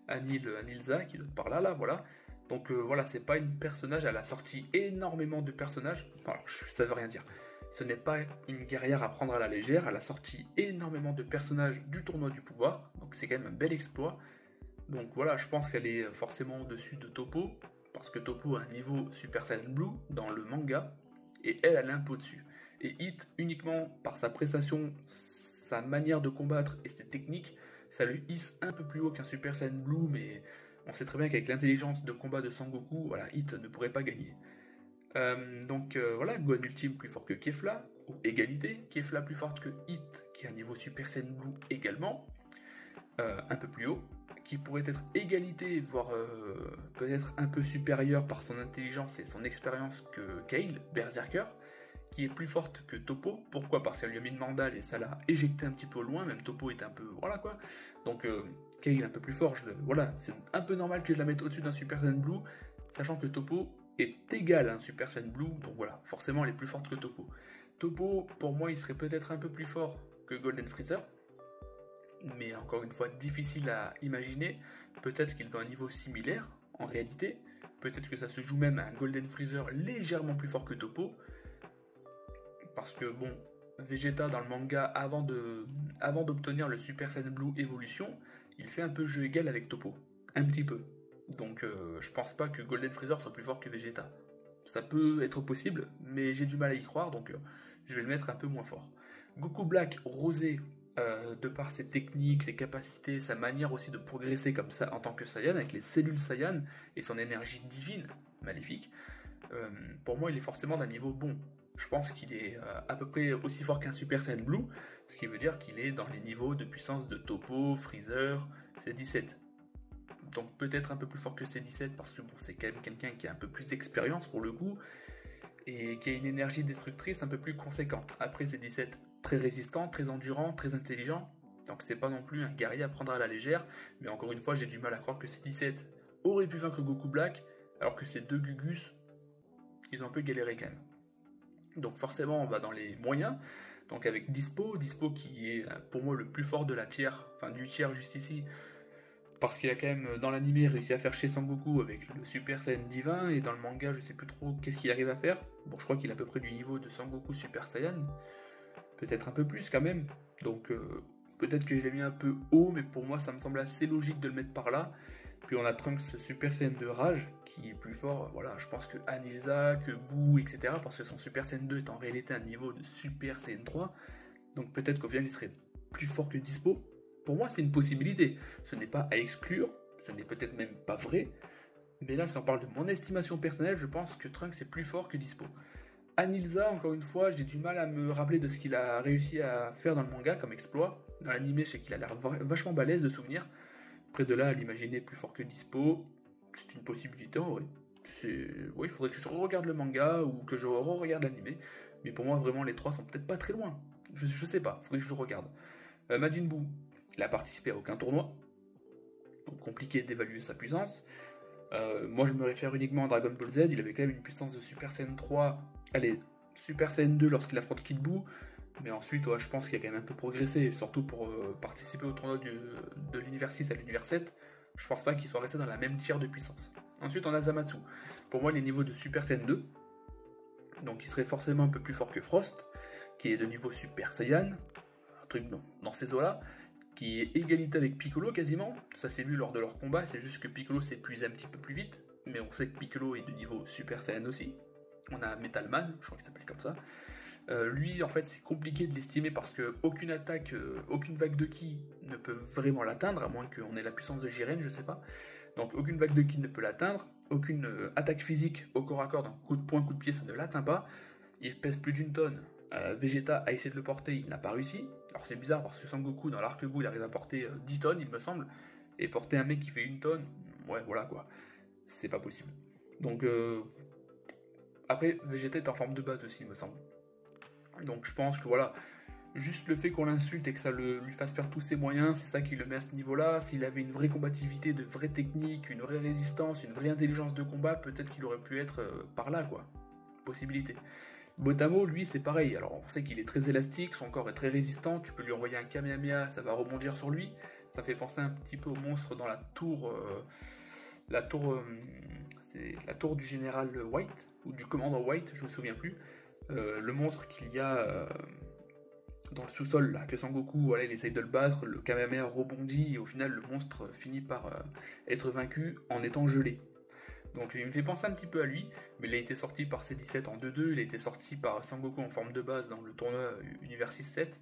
Anilza qui doit être par là, voilà. Donc voilà, c'est pas une personnage, elle a sorti énormément de personnages, alors ça veut rien dire. Ce n'est pas une guerrière à prendre à la légère, elle a sorti énormément de personnages du tournoi du pouvoir, donc c'est quand même un bel exploit. Donc voilà, je pense qu'elle est forcément au-dessus de Toppo, parce que Toppo a un niveau Super Saiyan Blue dans le manga, et elle a un peu au-dessus. Et Hit, uniquement par sa prestation, sa manière de combattre et ses techniques, ça le hisse un peu plus haut qu'un Super Saiyan Blue, mais on sait très bien qu'avec l'intelligence de combat de Sangoku, voilà, Hit ne pourrait pas gagner. Voilà, Gohan Ultime plus fort que Kefla, ou égalité, Kefla plus forte que Hit, qui a un niveau Super Saiyan Blue également, un peu plus haut, qui pourrait être égalité, voire peut-être un peu supérieure par son intelligence et son expérience que Kale, Berserker, qui est plus forte que Toppo. Pourquoi? Parce qu'elle lui a mis une mandale et ça l'a éjecté un petit peu au loin, même Toppo est un peu... Voilà quoi. Donc Kale est un peu plus fort, voilà, c'est un peu normal que je la mette au-dessus d'un Super Saiyan Blue, sachant que Toppo est égal à un Super Saiyan Blue, donc voilà, forcément elle est plus forte que Toppo. Toppo, pour moi, il serait peut-être un peu plus fort que Golden Freezer, mais encore une fois, difficile à imaginer. Peut-être qu'ils ont un niveau similaire, en réalité. Peut-être que ça se joue même à un Golden Freezer légèrement plus fort que Toppo. Parce que, bon, Vegeta, dans le manga, avant d'obtenir le Super Saiyan Blue Evolution, il fait un peu jeu égal avec Toppo. Un petit peu. Donc je pense pas que Golden Freezer soit plus fort que Vegeta. Ça peut être possible, mais j'ai du mal à y croire, donc je vais le mettre un peu moins fort. Goku Black, Rosé, de par ses techniques, ses capacités, sa manière aussi de progresser comme ça en tant que Saiyan, avec les cellules Saiyan et son énergie divine, maléfique, pour moi il est forcément d'un niveau bon. Je pense qu'il est à peu près aussi fort qu'un Super Saiyan Blue, ce qui veut dire qu'il est dans les niveaux de puissance de Toppo, Freezer, C17. Donc peut-être un peu plus fort que C17 parce que bon, c'est quand même quelqu'un qui a un peu plus d'expérience pour le coup et qui a une énergie destructrice un peu plus conséquente. Après C17, très résistant, très endurant, très intelligent, donc c'est pas non plus un guerrier à prendre à la légère, mais encore une fois j'ai du mal à croire que C17 aurait pu vaincre Goku Black alors que ces deux Gugus, ils ont un peu galéré quand même. Donc forcément on va dans les moyens, donc avec Dispo qui est pour moi le plus fort de la tiers, enfin du tiers juste ici, parce qu'il a quand même, dans l'animé, réussi à faire chez Sangoku avec le Super Saiyan divin, et dans le manga, je sais plus trop qu'est-ce qu'il arrive à faire. Bon, je crois qu'il est à peu près du niveau de Sangoku Super Saiyan, peut-être un peu plus quand même. Donc peut-être que je l'ai mis un peu haut, mais pour moi, ça me semble assez logique de le mettre par là. Puis on a Trunks Super Saiyan de Rage, qui est plus fort, voilà, je pense que Anilza, que Boo, etc., parce que son Super Saiyan 2 est en réalité un niveau de Super Saiyan 3, donc peut-être qu'au final, il serait plus fort que Dispo. Pour moi, c'est une possibilité. Ce n'est pas à exclure, ce n'est peut-être même pas vrai, mais là, si on parle de mon estimation personnelle, je pense que Trunks est plus fort que Dispo. Anilza, encore une fois, j'ai du mal à me rappeler de ce qu'il a réussi à faire dans le manga comme exploit. Dans l'animé, je sais qu'il a l'air vachement balèze de souvenir. Près de là, à l'imaginer plus fort que Dispo, c'est une possibilité en vrai. Oui, il faudrait que je re-regarde le manga ou que je re-regarde l'animé, mais pour moi, vraiment, les trois sont peut-être pas très loin. Je sais pas, faudrait que je le regarde. Majin Buu, il a participé à aucun tournoi, donc compliqué d'évaluer sa puissance. Moi je me réfère uniquement à Dragon Ball Z, il avait quand même une puissance de Super Saiyan 3, allez, Super Saiyan 2 lorsqu'il affronte Kid Buu, mais ensuite ouais, je pense qu'il a quand même un peu progressé, surtout pour participer au tournoi de l'univers 6 à l'univers 7, je pense pas qu'il soit resté dans la même tiers de puissance. Ensuite on a Zamatsu, pour moi les niveaux de Super Saiyan 2, donc il serait forcément un peu plus fort que Frost, qui est de niveau Super Saiyan, un truc dans ces eaux-là, qui est égalité avec Piccolo quasiment, ça s'est vu lors de leur combat, c'est juste que Piccolo s'épuisait un petit peu plus vite, mais on sait que Piccolo est de niveau Super Saiyan aussi. On a Metal Man, je crois qu'il s'appelle comme ça. Lui, en fait, c'est compliqué de l'estimer parce que aucune attaque, aucune vague de ki ne peut vraiment l'atteindre, à moins qu'on ait la puissance de Jiren, je sais pas. Donc aucune vague de ki ne peut l'atteindre, aucune attaque physique au corps à corps, donc coup de poing, coup de pied, ça ne l'atteint pas. Il pèse plus d'une tonne. Vegeta a essayé de le porter, il n'a pas réussi. Alors c'est bizarre parce que Sangoku dans l'arc bout il arrive à porter 10 tonnes il me semble, et porter un mec qui fait 1 tonne, ouais voilà quoi, c'est pas possible. Donc après Vegeta est en forme de base aussi il me semble. Donc je pense que voilà, juste le fait qu'on l'insulte et que ça lui fasse perdre tous ses moyens, c'est ça qui le met à ce niveau-là. S'il avait une vraie combativité, de vraies techniques, une vraie résistance, une vraie intelligence de combat, peut-être qu'il aurait pu être par là quoi, possibilité. Botamo, lui, c'est pareil. Alors, on sait qu'il est très élastique, son corps est très résistant. Tu peux lui envoyer un Kamehameha, ça va rebondir sur lui. Ça fait penser un petit peu au monstre dans la tour. C'est la tour du général White, ou du commandant White, je me souviens plus. Le monstre qu'il y a dans le sous-sol, là, que Sangoku, voilà, il essaye de le battre, le Kamehameha rebondit, et au final, le monstre finit par être vaincu en étant gelé. Donc il me fait penser un petit peu à lui, mais il a été sorti par C17 en 2-2, il a été sorti par Sangoku en forme de base dans le tournoi Univers 6-7,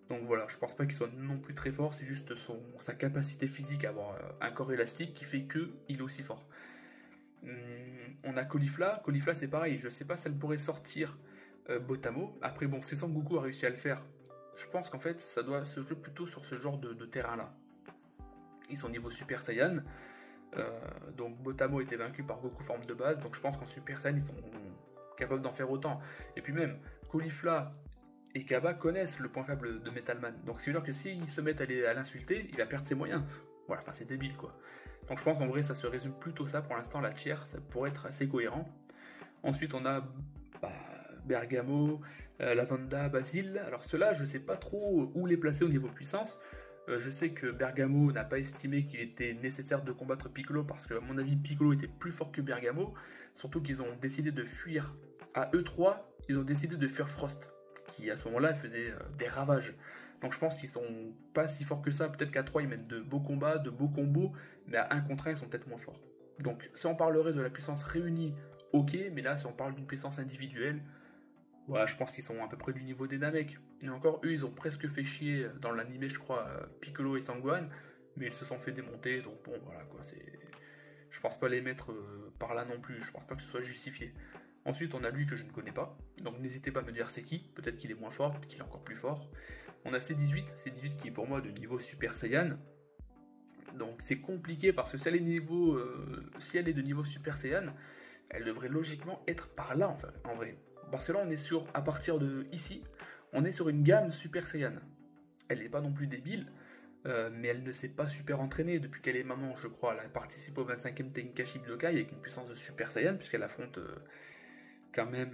donc voilà, je pense pas qu'il soit non plus très fort, c'est juste sa capacité physique à avoir un corps élastique qui fait qu'il est aussi fort. On a Caulifla c'est pareil, je sais pas si elle pourrait sortir Botamo, après bon, si Sangoku a réussi à le faire, je pense qu'en fait ça doit se jouer plutôt sur ce genre de terrain-là. Ils sont niveau Super Saiyan, donc Botamo était vaincu par Goku forme de base, donc je pense qu'en Super Saiyan ils sont capables d'en faire autant. Et puis même, Caulifla et Kaba connaissent le point faible de Metal Man, donc c'est sûr que s'ils se mettent à l'insulter, il va perdre ses moyens. Voilà, enfin c'est débile quoi. Donc je pense qu'en vrai ça se résume plutôt ça pour l'instant, la tiers, ça pourrait être assez cohérent. Ensuite on a Bergamo, Lavanda, Basile, alors ceux-là je sais pas trop où les placer au niveau puissance. Je sais que Bergamo n'a pas estimé qu'il était nécessaire de combattre Piccolo parce que, à mon avis, Piccolo était plus fort que Bergamo. Surtout qu'ils ont décidé de fuir. À E3, ils ont décidé de fuir Frost, qui à ce moment-là faisait des ravages. Donc je pense qu'ils sont pas si forts que ça. Peut-être qu'à 3, ils mettent de beaux combats, de beaux combos, mais à 1 contre 1, ils sont peut-être moins forts. Donc si on parlerait de la puissance réunie, ok, mais là si on parle d'une puissance individuelle, ouais, je pense qu'ils sont à peu près du niveau des Namek. Et encore, eux, ils ont presque fait chier dans l'animé, je crois, Piccolo et Sangohan, mais ils se sont fait démonter, donc bon, voilà quoi, c'est... Je pense pas les mettre par là non plus, je pense pas que ce soit justifié. Ensuite, on a lui que je ne connais pas, donc n'hésitez pas à me dire c'est qui, peut-être qu'il est moins fort, peut-être qu'il est encore plus fort. On a C18 qui est pour moi de niveau Super Saiyan, donc c'est compliqué parce que si elle est de niveau Super Saiyan, elle devrait logiquement être par là en vrai. Parce que là on est sur, à partir de ici, on est sur une gamme Super Saiyan. Elle n'est pas non plus débile, mais elle ne s'est pas super entraînée depuis qu'elle est maman, je crois. Elle a participé au 25e Tenkaichi Budokai avec une puissance de Super Saiyan, puisqu'elle affronte quand même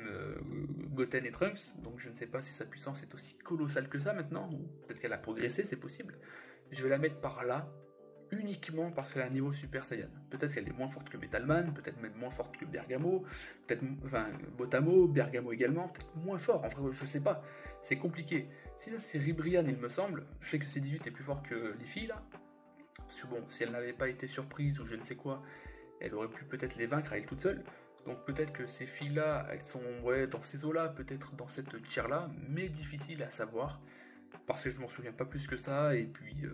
Goten et Trunks, donc je ne sais pas si sa puissance est aussi colossale que ça maintenant, ou peut-être qu'elle a progressé, c'est possible. Je vais la mettre par là, uniquement parce qu'elle a un niveau Super Saiyan. Peut-être qu'elle est moins forte que Metalman, peut-être même moins forte que Bergamo, peut-être, enfin, Botamo, Bergamo également, peut-être moins fort, en vrai, je sais pas, c'est compliqué. Si ça c'est Ribrian, il me semble, je sais que C18 est plus fort que les filles là, parce que bon, si elle n'avait pas été surprise ou je ne sais quoi, elle aurait pu peut-être les vaincre à elle toute seule. Donc peut-être que ces filles-là, elles sont dans ces eaux-là, peut-être dans cette tier-là, mais difficile à savoir, parce que je m'en souviens pas plus que ça, et puis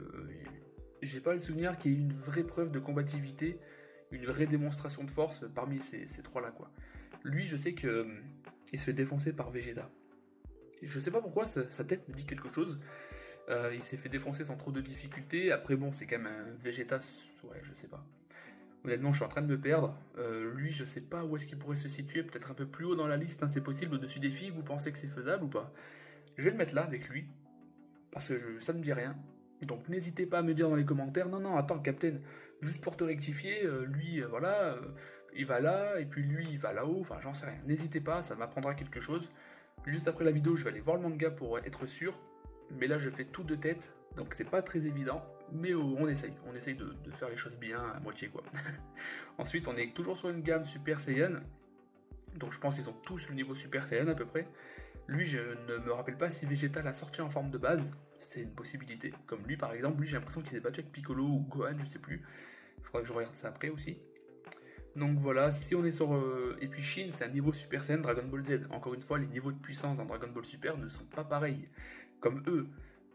j'ai pas le souvenir qu'il y ait une vraie preuve de combativité, une vraie démonstration de force parmi ces trois-là, quoi. Lui, je sais que il se fait défoncer par Vegeta. Et je sais pas pourquoi, sa tête me dit quelque chose. Il s'est fait défoncer sans trop de difficultés, après bon, c'est quand même un Vegeta, ouais, je sais pas. Honnêtement, je suis en train de me perdre. Lui, je sais pas où est-ce qu'il pourrait se situer, peut-être un peu plus haut dans la liste, hein, c'est possible, au-dessus des filles, vous pensez que c'est faisable ou pas? Je vais le mettre là avec lui, parce que ça ne me dit rien. Donc n'hésitez pas à me dire dans les commentaires, non, non, attends, Captain, juste pour te rectifier, lui, voilà, il va là, et puis lui, il va là-haut, enfin, j'en sais rien. N'hésitez pas, ça m'apprendra quelque chose. Juste après la vidéo, je vais aller voir le manga pour être sûr, mais là, je fais tout de tête, donc c'est pas très évident, mais on essaye de faire les choses bien à moitié, quoi. Ensuite, on est toujours sur une gamme Super Saiyan, donc je pense qu'ils ont tous le niveau Super Saiyan à peu près. Lui, je ne me rappelle pas si Vegeta l'a sorti en forme de base, c'est une possibilité. Comme lui, par exemple, lui, j'ai l'impression qu'il s'est battu avec Piccolo ou Gohan, je sais plus. Il faudra que je regarde ça après aussi. Donc voilà, si on est sur... Et puis Shin, c'est un niveau Super Saiyan Dragon Ball Z. Encore une fois, les niveaux de puissance dans Dragon Ball Super ne sont pas pareils. Comme eux.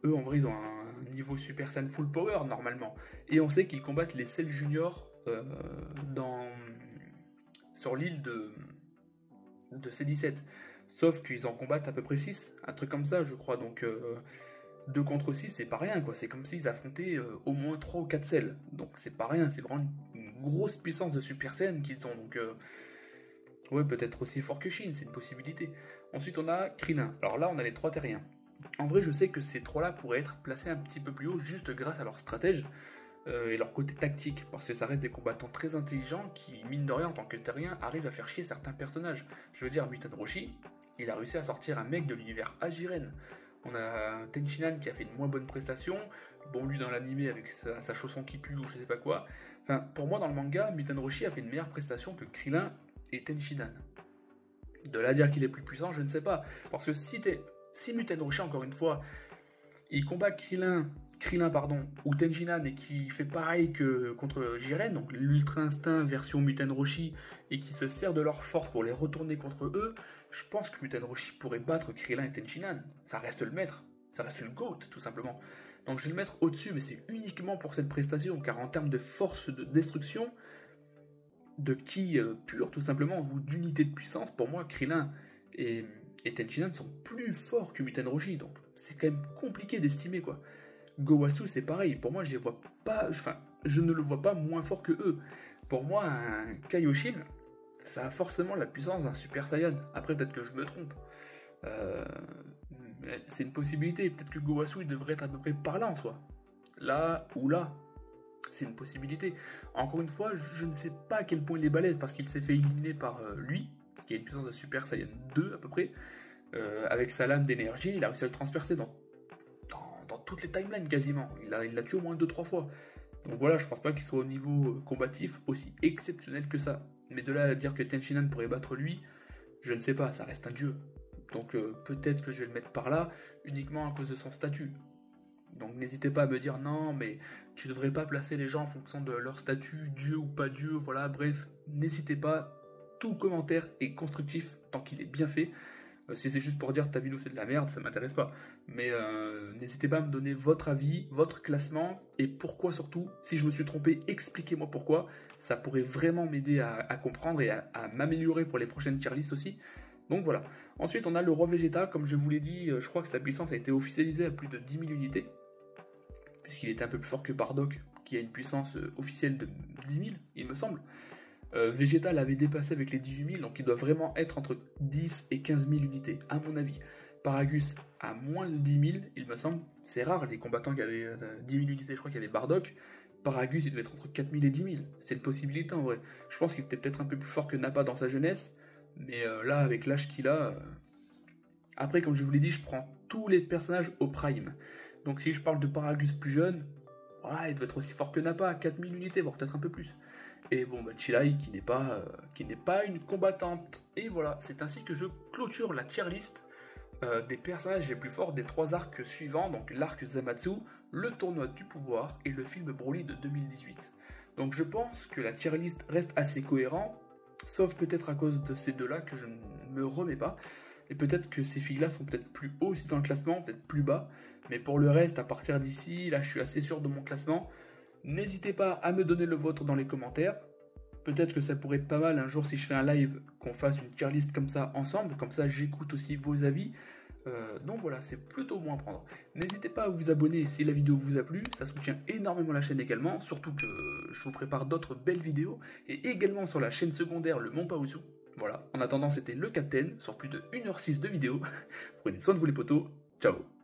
Eux, en vrai, ils ont un niveau Super Saiyan Full Power, normalement. Et on sait qu'ils combattent les Cell Junior sur l'île de C17. Sauf qu'ils en combattent à peu près 6, un truc comme ça, je crois. Donc 2 contre 6, c'est pas rien, quoi. C'est comme s'ils affrontaient au moins 3 ou 4 Cells. Donc c'est pas rien, c'est vraiment une grosse puissance de Super Saiyan qu'ils ont. Donc ouais, peut-être aussi fort que Shin, c'est une possibilité. Ensuite, on a Krillin. Alors là, on a les 3 terriens. En vrai, je sais que ces 3-là pourraient être placés un petit peu plus haut juste grâce à leur stratège et leur côté tactique, parce que ça reste des combattants très intelligents qui, mine de rien, en tant que terrien, arrivent à faire chier certains personnages. Je veux dire, Muten Roshi, il a réussi à sortir un mec de l'univers Ajiren. On a Tenshinhan qui a fait une moins bonne prestation, bon, lui dans l'animé avec sa chausson qui pue ou je sais pas quoi. Enfin, pour moi, dans le manga, Muten Roshi a fait une meilleure prestation que Krillin et Tenshinhan. De là à dire qu'il est plus puissant, je ne sais pas. Parce que si Muten Roshi, encore une fois, il combat Krillin ou Tenshinhan et qui fait pareil que contre Jiren, donc l'Ultra Instinct version Muten Roshi, et qui se sert de leur force pour les retourner contre eux, je pense que Muten Roshi pourrait battre Krillin et Tenshinhan. Ça reste le maître, ça reste le GOAT tout simplement. Donc je vais le mettre au-dessus, mais c'est uniquement pour cette prestation, car en termes de force de destruction, de ki pur tout simplement, ou d'unité de puissance, pour moi Krillin et Tenshinhan sont plus forts que Muten Roshi, donc c'est quand même compliqué d'estimer quoi. Gowasu c'est pareil, pour moi je les vois pas, enfin je ne le vois pas moins fort que eux. Pour moi un Kaioshin, ça a forcément la puissance d'un Super Saiyan. Après peut-être que je me trompe. C'est une possibilité, peut-être que Gowasu il devrait être à peu près par là en soi. Là ou là. C'est une possibilité. Encore une fois, je ne sais pas à quel point il est balèze parce qu'il s'est fait éliminer par lui, qui a une puissance de Super Saiyan 2 à peu près. Avec sa lame d'énergie, il a réussi à le transpercer dans toutes les timelines quasiment. Il l'a tué au moins 2-3 fois. Donc voilà, je pense pas qu'il soit au niveau combatif aussi exceptionnel que ça. Mais de là à dire que Tenshinhan pourrait battre lui, je ne sais pas, ça reste un dieu. Donc peut-être que je vais le mettre par là, uniquement à cause de son statut. Donc n'hésitez pas à me dire non, mais tu devrais pas placer les gens en fonction de leur statut, Dieu ou pas Dieu, voilà, bref, n'hésitez pas, tout commentaire est constructif tant qu'il est bien fait. Si c'est juste pour dire ta vidéo c'est de la merde, ça m'intéresse pas. Mais n'hésitez pas à me donner votre avis, votre classement, et pourquoi surtout. Si je me suis trompé, expliquez-moi pourquoi. Ça pourrait vraiment m'aider à comprendre et à m'améliorer pour les prochaines tier lists aussi. Donc voilà. Ensuite, on a le roi Vegeta. Comme je vous l'ai dit, je crois que sa puissance a été officialisée à plus de 10 000 unités. Puisqu'il était un peu plus fort que Bardock, qui a une puissance officielle de 10 000, il me semble. Vegeta l'avait dépassé avec les 18 000, donc il doit vraiment être entre 10 et 15 000 unités, à mon avis. Paragus à moins de 10 000, il me semble. C'est rare les combattants qui avaient 10 000 unités, je crois qu'il y avait Bardock. Paragus, il devait être entre 4 000 et 10 000. C'est une possibilité en vrai. Je pense qu'il était peut-être un peu plus fort que Nappa dans sa jeunesse, mais là, avec l'âge qu'il a... Après, comme je vous l'ai dit, je prends tous les personnages au prime. Donc si je parle de Paragus plus jeune, il doit être aussi fort que Nappa, 4 000 unités, voire peut-être un peu plus. Et bon, Chilai qui n'est pas une combattante. Et voilà, c'est ainsi que je clôture la tier list des personnages les plus forts des 3 arcs suivants, donc l'arc Zamatsu, le tournoi du pouvoir et le film Broly de 2018. Donc je pense que la tier list reste assez cohérente, sauf peut-être à cause de ces deux-là que je ne me remets pas. Et peut-être que ces filles-là sont peut-être plus haut aussi dans le classement, peut-être plus bas. Mais pour le reste, à partir d'ici, là je suis assez sûr de mon classement. N'hésitez pas à me donner le vôtre dans les commentaires. Peut-être que ça pourrait être pas mal un jour si je fais un live qu'on fasse une tier list comme ça ensemble. Comme ça j'écoute aussi vos avis. Donc voilà, c'est plutôt bon à prendre. N'hésitez pas à vous abonner si la vidéo vous a plu. Ça soutient énormément la chaîne également. Surtout que je vous prépare d'autres belles vidéos. Et également sur la chaîne secondaire Le Mont Paozu. Voilà, en attendant c'était le Captain sur plus de 1h06 de vidéo. Prenez soin de vous les potos. Ciao.